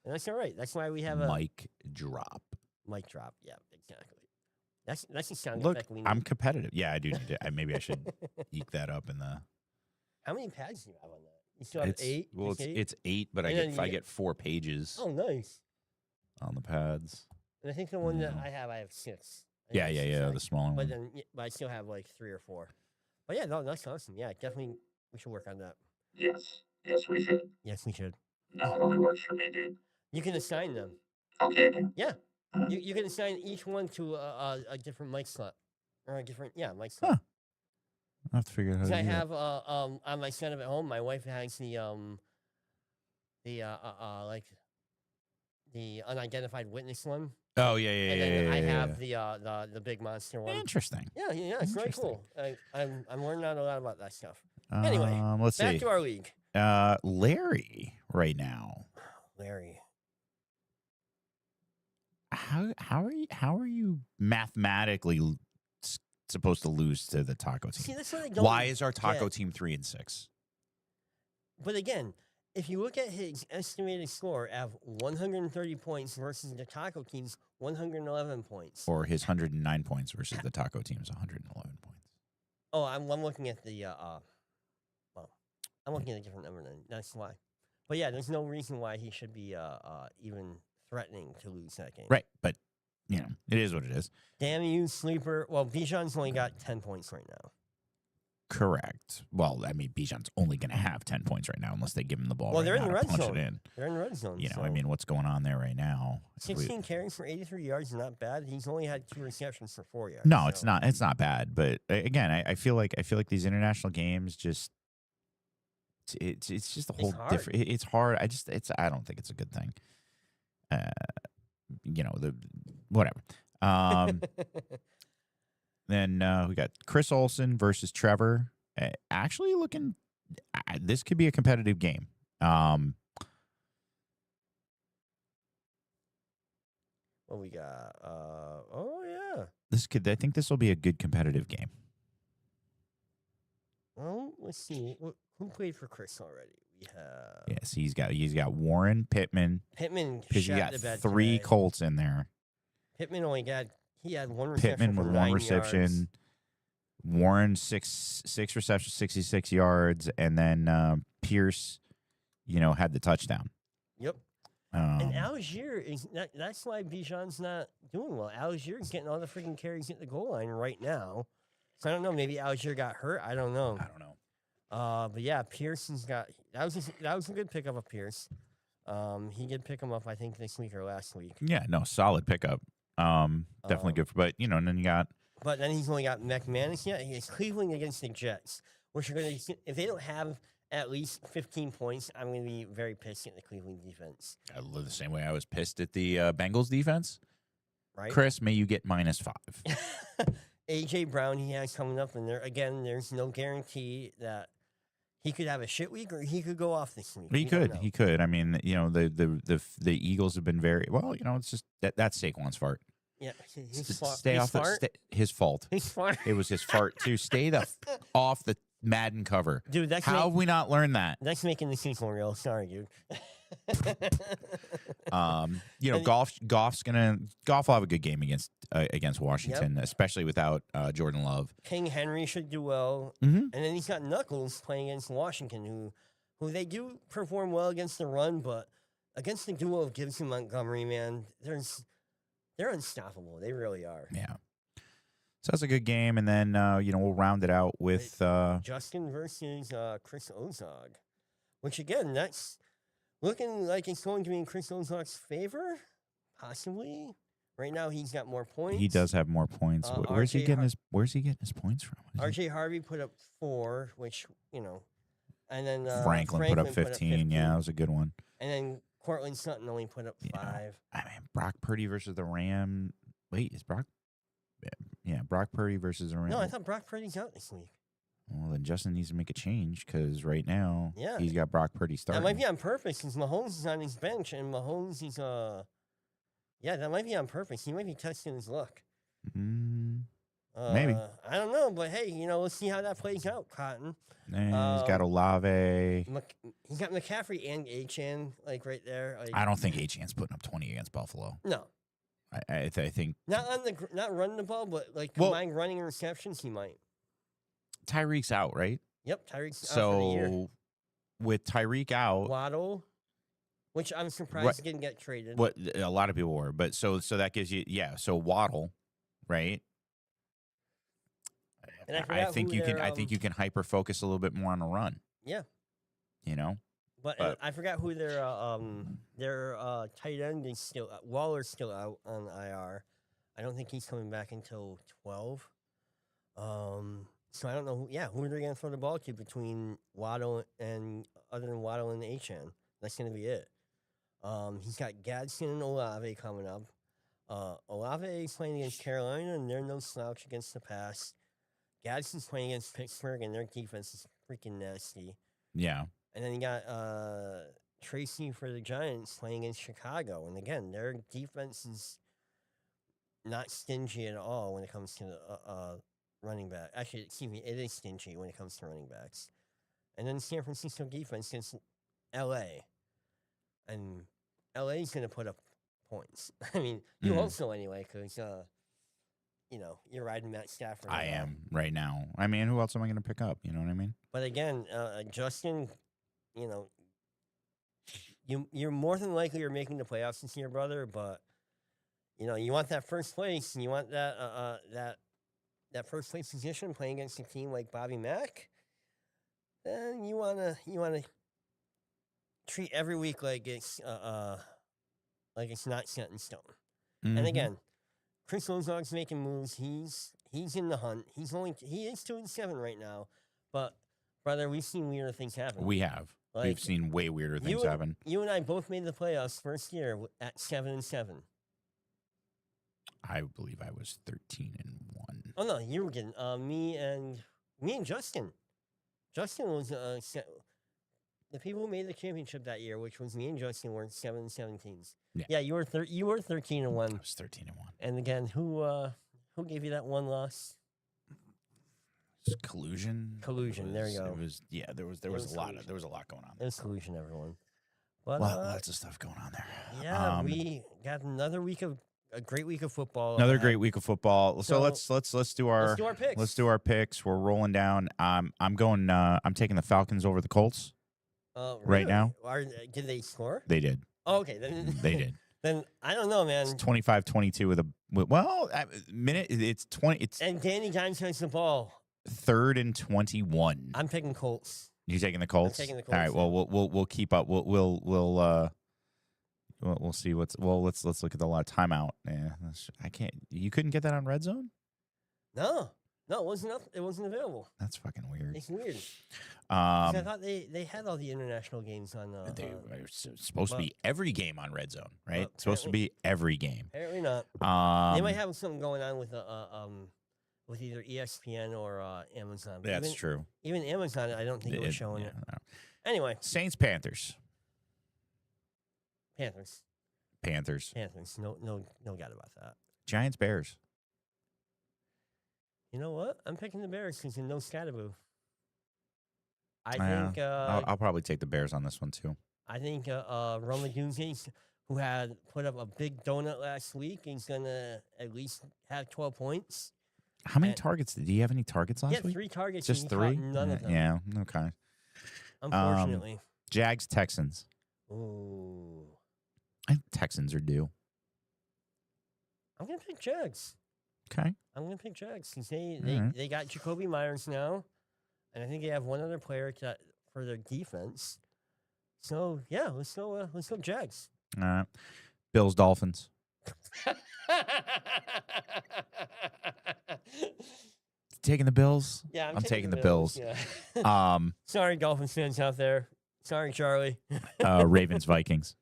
And that's all right. That's why we have a mic drop. Mic drop. Yeah, exactly. That's a sound Look, effect we need. I'm competitive. Yeah, I do need to. Maybe I should eke that up in the. How many pads do you have on that? You still have 8? Well, it's 8, but I get 4 pages. Oh, nice. On the pads. And I think the one that I have 6. Yeah, the smaller but one. But I still have like 3 or 4. But yeah, no, that's awesome. Yeah, definitely, we should work on that. Yes, we should. Yes, we should. No, it only works for me, dude. You can assign them. Okay, dude. Yeah, you can assign each one to a different mic slot, or a different mic slot. Huh. I'll have to figure out how to do I have on my setup at home. My wife has the the unidentified witness one. Oh yeah, And then I have the big monster one. Interesting. Yeah, it's very Interesting. cool. I'm learning out a lot about that stuff. Anyway, Let's back see. to our league. Larry, right now. Larry. How are you mathematically supposed to lose to the taco See, team? that's what I don't Why is our taco get. team 3-6? But again, if you look at his estimated score of 130 points versus the taco team's 111 points. Or his 109 points versus the taco team's 111 points? Oh, I'm looking at the well, I'm looking at a different number then. That's why. But yeah, there's no reason why he should be even threatening to lose that game. Right, but you know, it is what it is. Damn you, sleeper. Well, Bijan's only got 10 points right now. Correct. Well, I mean, Bijan's only going to have 10 points right now unless they give him the ball. Well, right they're in now the to red punch zone. It in. They're in the red zone. You know, so I mean, what's going on there right now? 16 carries for 83 yards is not bad. He's only had 2 receptions for 4 yards. No, so. it's not. It's not bad. But again, I feel like these international games just it's just a whole hard. different. It's hard. I don't think it's a good thing. You know, whatever. Then we got Chris Olsen versus Trevor. Actually, looking, this could be a competitive game. What we got? Oh yeah. I think this will be a good competitive game. Well, let's see. Who played for Chris already? We have Yes, he's got Warren, Pittman. Pittman. Because you shot got the bed 3 today. Colts in there. Pittman he had 1 reception. Pittman for with 9 1 reception. yards. Warren six receptions, 66 yards, and then Pierce, had the touchdown. Yep. And Algier that's why Bijan's not doing well. Algier's getting all the freaking carries at the goal line right now. So I don't know. Maybe Algier got hurt. I don't know. But yeah, Pearson's got that was a good pickup of Pierce. He did pick him up, I think, this week or last week. Yeah, no, solid pickup. Definitely good for, and then you got. But then he's only got McManus yet. He has Cleveland against the Jets, which are going to, if they don't have at least 15 points, I'm going to be very pissed at the Cleveland defense. I live the same way I was pissed at the Bengals defense. Right? Chris, may you get -5. A.J. Brown he has coming up, and there's no guarantee that he could have a shit week or he could go off this week. He could. I mean, the Eagles have been very well. It's just that's Saquon's fart. Yeah, Stay off his fault. His fart. It was his fart too. Stay off the Madden cover, dude. How have we not learned that? That's making the sequel real. Sorry, dude. Goff will have a good game against Washington, especially without Jordan Love. King Henry should do well, Mm-hmm. and then he's got Knuckles playing against Washington, who they do perform well against the run, but against the duo of Gibson Montgomery, man, they're unstoppable. They really are. Yeah. So that's a good game, and then we'll round it out with Justin versus Chris Ozog, which again, that's looking like it's going to be in Chris Ozog's favor, possibly. Right now, he's got more points. He does have more points. Where's he getting his points from? RJ Harvey put up 4, which and then Franklin put up 15. Yeah, that was a good one. And then Cortland Sutton only put up 5. I mean, Brock Purdy versus the Ram. Wait, is Brock? Yeah, Brock Purdy versus the Rams. No, I thought Brock Purdy's out this week. Well, then Justin needs to make a change because right now he's got Brock Purdy starting. That might be on purpose since Mahomes is on his bench and Mahomes is that might be on purpose. He might be testing his luck. Maybe. I don't know, but hey, let's see how that plays out, Cotton. And he's got Olave. He's got McCaffrey and Achane right there. I don't think Achane's putting up 20 against Buffalo. No. I think not running the ball, but combined running and receptions, he might. Tyreek's out, right? Yep, Tyreek's out for the year. So with Tyreek out, Waddle, which I'm surprised didn't get traded. What a lot of people were, but so that gives you so Waddle, right? And I think you can hyper focus a little bit more on the run. Yeah. But I forgot who their tight end is still. Waller's still out on IR. I don't think he's coming back until 12. So I don't know. Who are they going to throw the ball to between Waddle and other than Waddle and Achane? That's going to be it. He's got Gadsden and Olave coming up. Olave is playing against Carolina, and they're no slouch against the pass. Gadsden's playing against Pittsburgh, and their defense is freaking nasty. Yeah. And then you got Tracy for the Giants playing against Chicago, and again, their defense is not stingy at all when it comes to the running back. Actually, excuse me, it is stingy when it comes to running backs. And then San Francisco defense against LA. And LA's going to put up points. I mean, you Mhm. hope so anyway, because, you're riding Matt Stafford. I a lot. am right now. I mean, who else am I going to pick up? You know what I mean? But again, Justin, you're more than likely you're making the playoffs this year, brother. But you want that first place, and you want that first place position playing against a team like Bobby Mack. Then you wanna treat every week like it's not set in stone. And Mhm. again, Chris Ozark's making moves. He's in the hunt. He is 2-7 right now. But brother, we've seen weirder things happen. We have. Like, We've seen way weirder things happen. You and I both made the playoffs first year at 7-7. I believe I was 13-1. Oh no, you were getting me and Justin. Justin was the people who made the championship that year, which was me and Justin, were 7-17s. Yeah. You were 13-1. I was 13-1. And again, who gave you that one loss? It's collusion. Collusion, there you go. It was there was was a lot collusion. there was a lot going on. It was collusion, everyone. But Lots of stuff going on there. yeah, we got a great week of football. Another ahead. great week of football. So let's do our picks. Let's do our picks. We're rolling down. I'm taking the Falcons over the Colts. Right now? Did they score? They did. Oh, okay, then They did. Then I don't know, man. It's 25-22 with a minute. It's 20. It's And Danny Dimes has the ball. 3rd and 21. I'm picking Colts. You taking the Colts? taking the All right. Colts, Well, we'll keep up. We'll see let's look at the lot timeout. Yeah, I can't. You couldn't get that on Red Zone? No, it wasn't up. It wasn't available. That's fucking weird. It's weird. 'Cause I Um, thought they had all the international games on. it's supposed to be every game on Red Zone, right? Well, It's supposed to be every game. Apparently not. They might have something going on with either ESPN or Amazon. But That's even, true. Even Amazon, I don't think it was showing yeah, it. no. Anyway, Saints, Panthers. Panthers. No doubt about that. Giants, Bears. You know what? I'm picking the Bears because no Scatterboo. I Yeah, think I'll probably take the Bears on this one too. Roma Dunze, who had put up a big donut last week, is gonna at least have 12 points. How many And- targets? Did he have any targets He last had week? 3 targets. Just and he caught 3? None of them. Yeah. Okay. Unfortunately. Jags, Texans. Ooh. I think Texans are due. I'm gonna pick Jags. Okay. I'm gonna pick Jags because Alright. they got Jacoby Myers now, and I think they have one other player for their defense. So yeah, let's go Jags. All right. Bills, Dolphins. Taking the Bills. Yeah, I'm taking the Bills. Yeah. Sorry, Dolphins fans out there. Sorry, Charlie. Ravens, Vikings.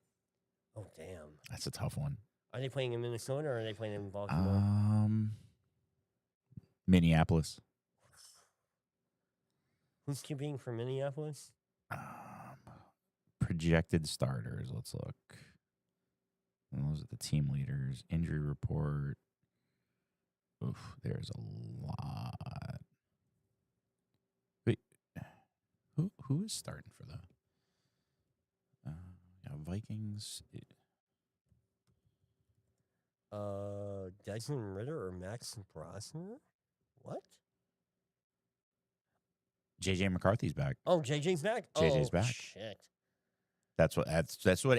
Oh damn. That's a tough one. Are they playing in Minnesota or are they playing in Baltimore? Minneapolis. Who's QBing for Minneapolis? Projected starters. Let's look. And those are the team leaders. Injury report. Oof, there's a lot. Wait, who is starting for the Vikings? Desmond Ritter or Max Brosner? What? JJ McCarthy's back. Oh, JJ's back. JJ's back. Shit. That's what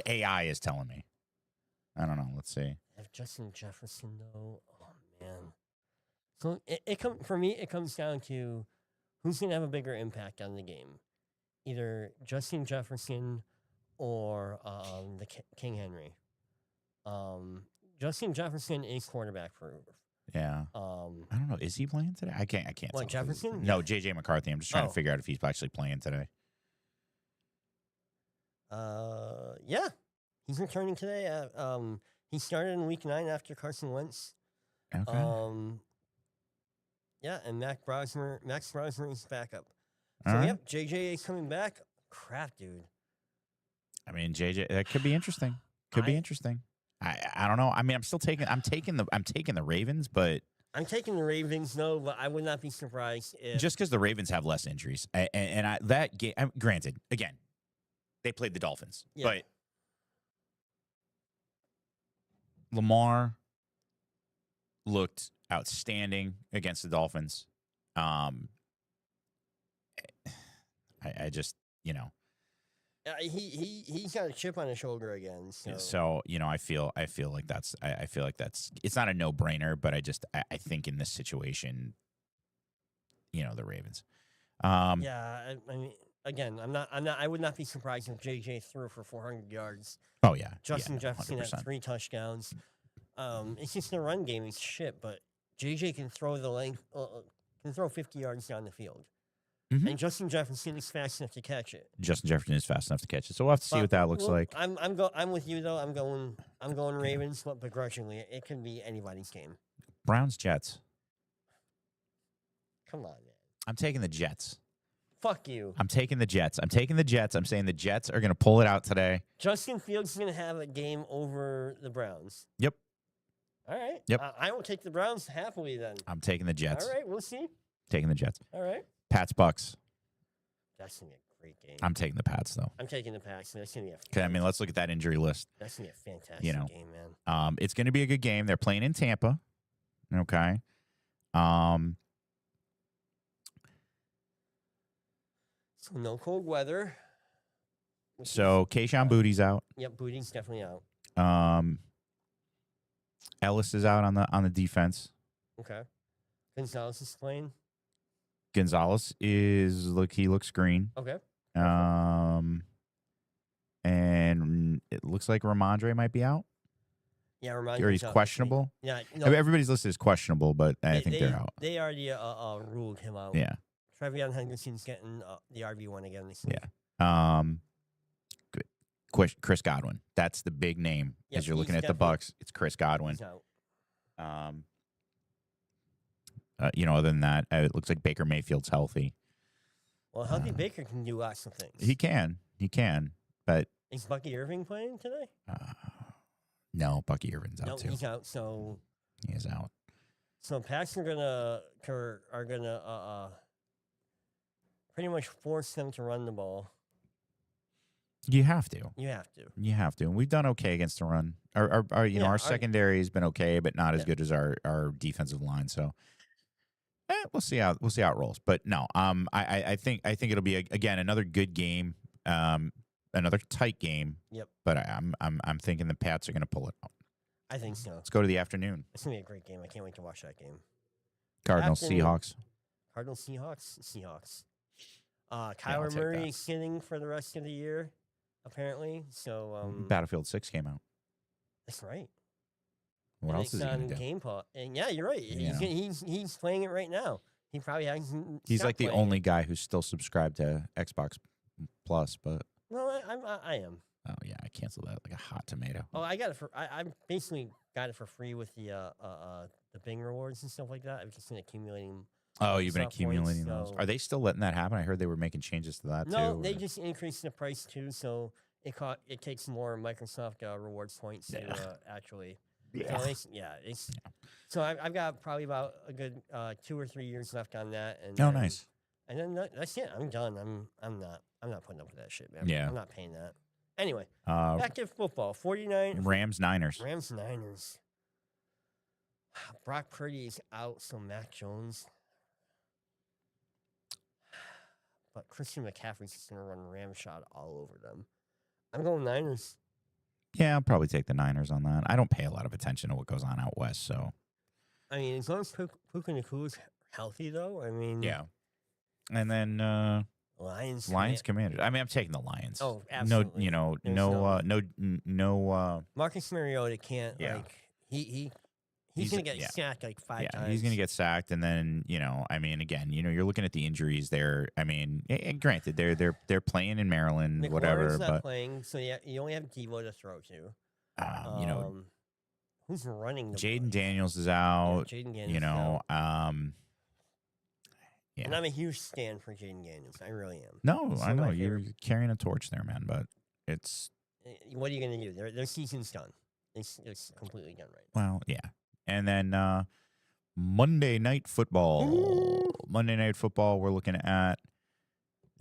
AI is telling me. I don't know. Let's see. Have Justin Jefferson though. Oh man. So for me, it comes down to who's gonna have a bigger impact on the game, either Justin Jefferson or the King Henry. Justin Jefferson is quarterback proof. Yeah. I don't know. Is he playing today? I can't. What, tell. Jefferson? No, JJ McCarthy. I'm just trying Oh. to figure out if he's actually playing today. Yeah. He's returning today. He started in week 9 after Carson Wentz. Okay. Yeah, and Max Brosner is backup. All So right. yep, JJ is coming back. Crap, dude. I mean, JJ, that could be interesting. Could be I- interesting. I don't know. I mean, I'm taking the Ravens, but I'm taking the Ravens, no, but I would not be surprised if just because the Ravens have less injuries, that game. Granted, again, they played the Dolphins, Yeah. but Lamar looked outstanding against the Dolphins. I just, he's got a chip on his shoulder again. so I feel like that's it's not a no brainer, but I think in this situation, the Ravens. Yeah, I mean, again, I would not be surprised if JJ threw for 400 yards. Oh yeah, Justin yeah, Jefferson had 100%. 3 touchdowns. It's just the run game is shit, but JJ can throw can throw 50 yards down the field, Mhm. and Justin Jefferson is fast enough to catch it. Justin Jefferson is fast enough to catch it, so we'll have to see But what that looks look, like. I'm with you though. I'm going Ravens, but begrudgingly. It can be anybody's game. Browns Jets. Come on, man. I'm taking the Jets. Fuck you. I'm taking the Jets. I'm saying the Jets are going to pull it out today. Justin Fields is going to have a game over the Browns. Yep. All right. Yep. I will take the Browns happily then. I'm taking the Jets. All right. We'll see. Taking the Jets. All right. Pats Bucks. That's going to be a great game. I'm taking the Pats though. I'm taking the Pats. That's going to be Okay, I mean, let's look at that injury list. that's going to be a fantastic game, man. It's going to be a good game. They're playing in Tampa. Okay. So no cold weather. which is- So Keyshawn Booty's out. Yep, Booty's definitely out. Ellis is out on the defense. Okay. Gonzalez is playing. Gonzalez he looks green. Okay. And it looks like Ramondre might be out. Yeah, remind Or he's questionable. Yeah, I no, mean, everybody's listed as questionable, but I think they, they're out. They already ruled him out. Yeah. Trevion Henderson's getting the RB1 again this week. Yeah. Good. Chris Godwin. That's the big name Yep, as you're looking he's at the definitely- Bucks. It's Chris Godwin. He's out. Other than that, it looks like Baker Mayfield's healthy. Well, Healthy Baker can do lots of things. He can, but Is Bucky Irving playing today? no, Bucky Irvin's out No, too. he's out. So He is out. Pats are gonna pretty much force them to run the ball. You have to. You have to. And we've done okay against the run. Our Yeah, our our- secondary has been okay, but not as Yeah. good as our defensive line. So we'll see how it rolls. But no, I think it'll be again another good game, another tight game. Yep. But I'm thinking the Pats are going to pull it out. I think so. Let's go to the afternoon. It's gonna be a great game. I can't wait to watch that game. Cardinals Afternoon. Seahawks. Cardinals Seahawks. I'll Kyler take Murray that. is sitting for the rest of the year, apparently. So Battlefield 6 came out. that's right. What And else it's is he going on to do? Game Pass. And yeah, you're right. Yeah. He's playing it right now. He probably hasn't. He's stopped like the playing only it. guy who's still subscribed to Xbox Plus, but No, I am. oh yeah, I canceled that like a hot tomato. Oh, I got it for. I basically got it for free with the Bing rewards and stuff like that. I've just been accumulating. Oh, you've been Microsoft points, accumulating those. so- Are they still letting that happen? I heard they were making changes to that No, too. they or- just increased the price too, so it takes more Microsoft rewards points to actually. Yeah. So it's. So I've got probably about a good 2 or 3 years left on that, and Oh, then- nice. And then that's it. I'm done. I'm not putting up with that shit, man. Yeah. I'm not paying that. Anyway, Uh, back to football. 49 Rams Niners. Rams Niners. Brock Purdy is out, so Mac Jones. But Christian McCaffrey's just gonna run ram shot all over them. I'm going Niners. Yeah, I'll probably take the Niners on that. I don't pay a lot of attention to what goes on out west, so I mean, as long as Puka Nakua's healthy, though. I mean, yeah. And then Lions. Lions Commanders. I mean, I'm taking the Lions. Oh, No, absolutely. There's no. Marcus Mariota can't Yeah. like he He's gonna get sacked like 5 times. He's going to get sacked, and then I mean, again, you're looking at the injuries there. I mean, granted, they're playing in Maryland, whatever, not but playing, so you only have Devo to throw to. Who's running the Jaden ball? Daniels is out. Jaden Daniels. is out. Yeah. And I'm a huge stan for Jaden Daniels. I really am. No, He's I one of know my you're favorite- carrying a torch there, man. But it's What are you gonna do? Their season's done. It's completely done right. well, yeah. And then Monday Night Football. Monday Night Football. We're looking at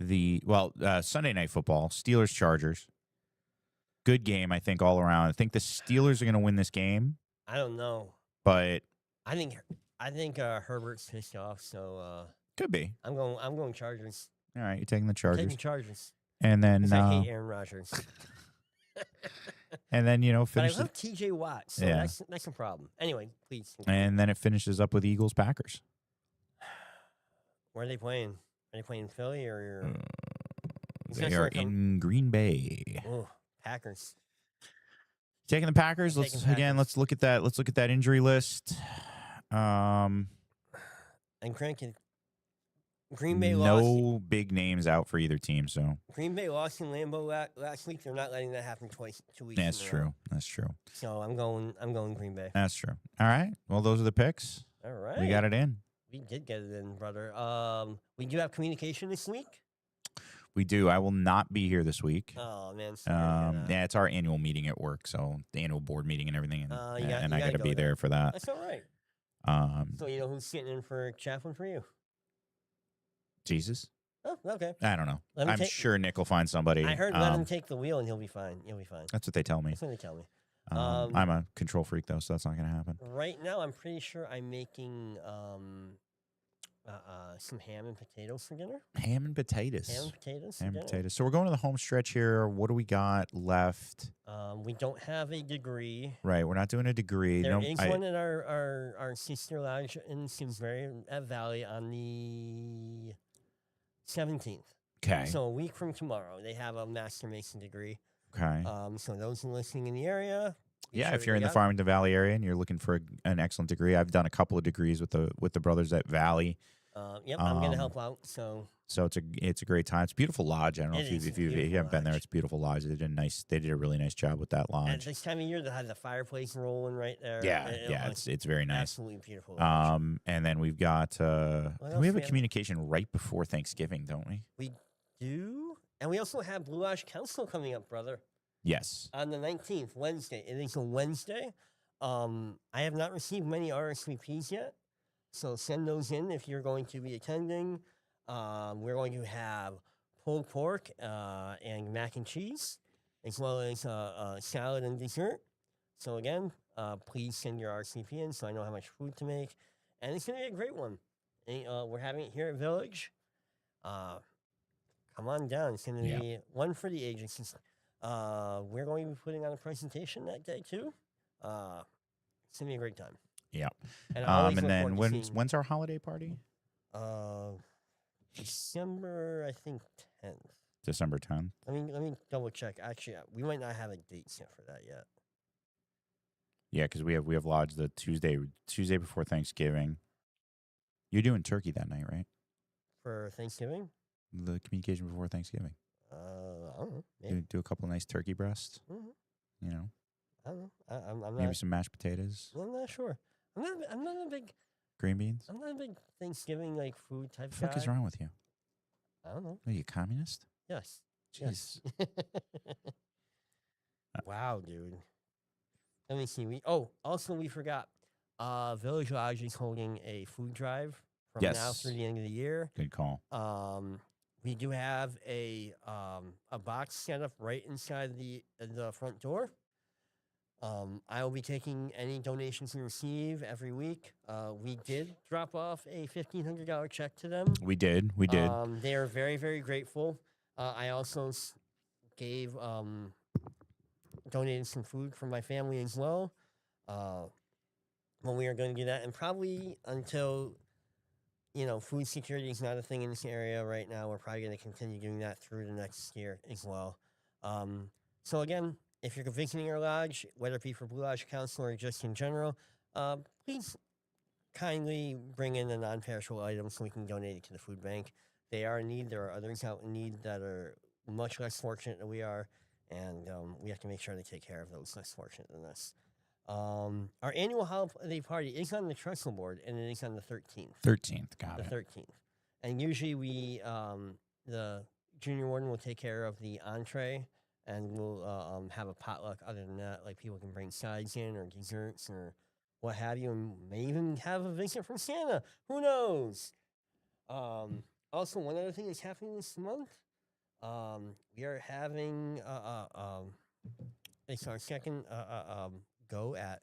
Sunday Night Football. Steelers Chargers. Good game, I think, all around. I think the Steelers are going to win this game, I don't know. but I think Herbert's pissed off, so could be. I'm going Chargers. All right, you're taking the Chargers, Taking Chargers. and then 'Cause I hate Aaron Rodgers. and then But I finish love TJ Watt, so Yeah. that's a problem. Anyway, please. continue. and then it finishes up with Eagles Packers. Where are they playing? Are they playing Philly or? It's They gonna are start com- in Green Bay. Oh, Packers. Taking the Packers. Taking Let's Packers. look at that. Let's look at that injury list. And Green Bay lost. No big names out for either team, so Green Bay lost in Lambeau last week. They're not letting that happen 2 weeks. that's in a row. true. That's true. So I'm going Green Bay. That's true. All right. Well, those are the picks. All right. We got it in. We did get it in, brother. We do have communication this week. We do. I will not be here this week. Oh man. sorry to hear that. Yeah, it's our annual meeting at work, so the annual board meeting and everything, and, You got- and you I gotta got to go be there. there for that. That's all right. So you know who's sitting in for Chaplin for you? Jesus, Oh, okay. I don't know. Let him I'm take- sure Nick will find somebody. I heard let him take the wheel and he'll be fine. He'll be fine. That's what they tell me. That's what they tell me. I'm a control freak though, so that's not going to happen. Right now, I'm pretty sure I'm making some ham and potatoes for dinner. Ham and potatoes. Ham and potatoes. for Ham and dinner. potatoes. So we're going to the home stretch here. What do we got left? We don't have a degree. Right, we're not doing a degree. There no, is one at our sister lodge in Simsbury at Valley on the 17th. Okay. So a week from tomorrow, they have a Master Mason degree. Okay. So those who are listening in the area. be Yeah, sure if to you're in look the out. Farmington Valley area and you're looking for an excellent degree, I've done a couple of degrees with the brothers at Valley. Yep, I'm gonna um, help out. So So it's a great time. It's a beautiful lodge. I don't know It if is a if you beautiful haven't been there. lodge. It's a beautiful lodge. They did a really nice job with that at lodge. this time of year, they have the fireplace rolling right there. Yeah, It yeah, looks it's very nice. absolutely beautiful. lodge. And then we've got else we have we a have? communication right before Thanksgiving, don't we? We do, and we also have Blue Ash Council coming up, brother, Yes. on the 19th, Wednesday. It is a Wednesday. I have not received many RSVPs yet, so send those in if you're going to be attending. We're going to have pulled pork and mac and cheese, as well as salad and dessert. So again, please send your RSVP in so I know how much food to make, and it's going to be a great one. We're having it here at Village. Come on down. It's going to Yeah. be one for the ages. We're going to be putting on a presentation that day too. It's going to be a great time. Yeah. And, I always And look then forward to seeing, when's our holiday party? December, I think 10th. December 10th. Let me double check. Actually, we might not have a date set for that yet. Yeah, because we have lodge the Tuesday before Thanksgiving. You're doing turkey that night, right? For Thanksgiving? The communication before Thanksgiving. I don't know. Maybe. Do a couple of nice turkey breasts. Mhm. You know, I don't know. I'm maybe not. some mashed potatoes, I'm not sure. I'm not a big. green beans. I'm not a big Thanksgiving like food type What the fuck guy. is wrong with you? I don't know. Are you a communist? Yes. Jeez. Yes. Wow, dude. Let me see. Also we forgot. Village Lodge is holding a food drive from now Yes. through the end of the year. Good call. We do have a box set up right inside the front door. I will be taking any donations we receive every week. We did drop off a $1,500 check to them. We did. They are very, very grateful. I also gave donated some food for my family as well. Well, we are going to do that, and probably until food security is not a thing in this area right now, we're probably going to continue doing that through the next year as well. So again, if you're visiting our lodge, whether it be for Blue Lodge Council or just in general, please kindly bring in the non-perishable items so we can donate it to the food bank. They are in need. There are others out in need that are much less fortunate than we are, and we have to make sure to take care of those less fortunate than us. Our annual holiday party is on the trestle board, and it is on the 13th. 13th, got The it. 13th. And usually the junior warden will take care of the entree, and we'll have a potluck. Other than that, like people can bring sides in or desserts or what have you, and may even have a visit from Santa. Who knows? Also, one other thing that's happening this month, we are having it's our second go at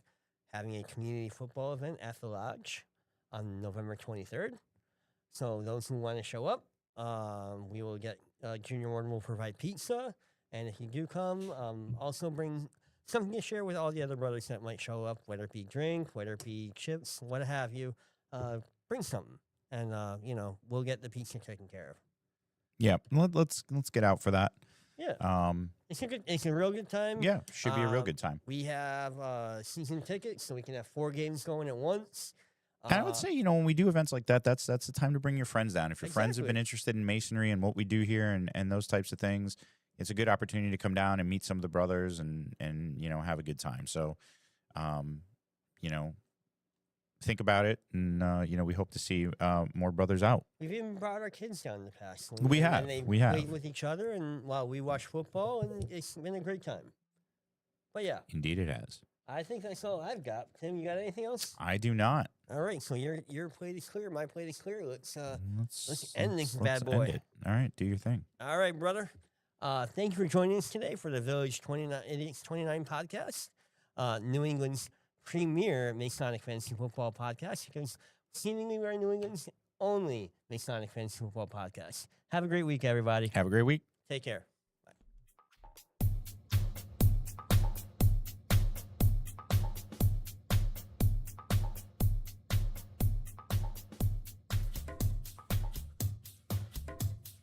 having a community football event at the lodge on November 23rd. So those who want to show up, we will get Junior Warden will provide pizza, and if you do come, also bring something to share with all the other brothers that might show up, whether it be drink, whether it be chips, what have you. Bring something, and we'll get the pizza taken care of. Yeah, let's get out for that. Yeah, it's a real good time. Yeah, should be a real good time. We have season tickets, so we can have 4 games going at once. And I would say, when we do events like that, that's the time to bring your friends down. If your friends have been Exactly. interested in masonry and what we do here and those types of things, it's a good opportunity to come down and meet some of the brothers and have a good time. So, think about it, and we hope to see more brothers out. We've even brought our kids down in the past. We and have, They we have. played with each other, and while we watch football, and it's been a great time. But yeah, Indeed, it has. I think that's all I've got. Tim, you got anything else? I do not. All right, so your plate is clear. My plate is clear. Let's Let's end this let's bad boy. end it. All right, do your thing. All right, brother. Thank you for joining us today for the Village 29 Idiots 29 podcast, New England's premier Masonic fantasy football podcast, because seemingly we're New England's only Masonic fantasy football podcast. Have a great week, everybody. Have a great week. Take care.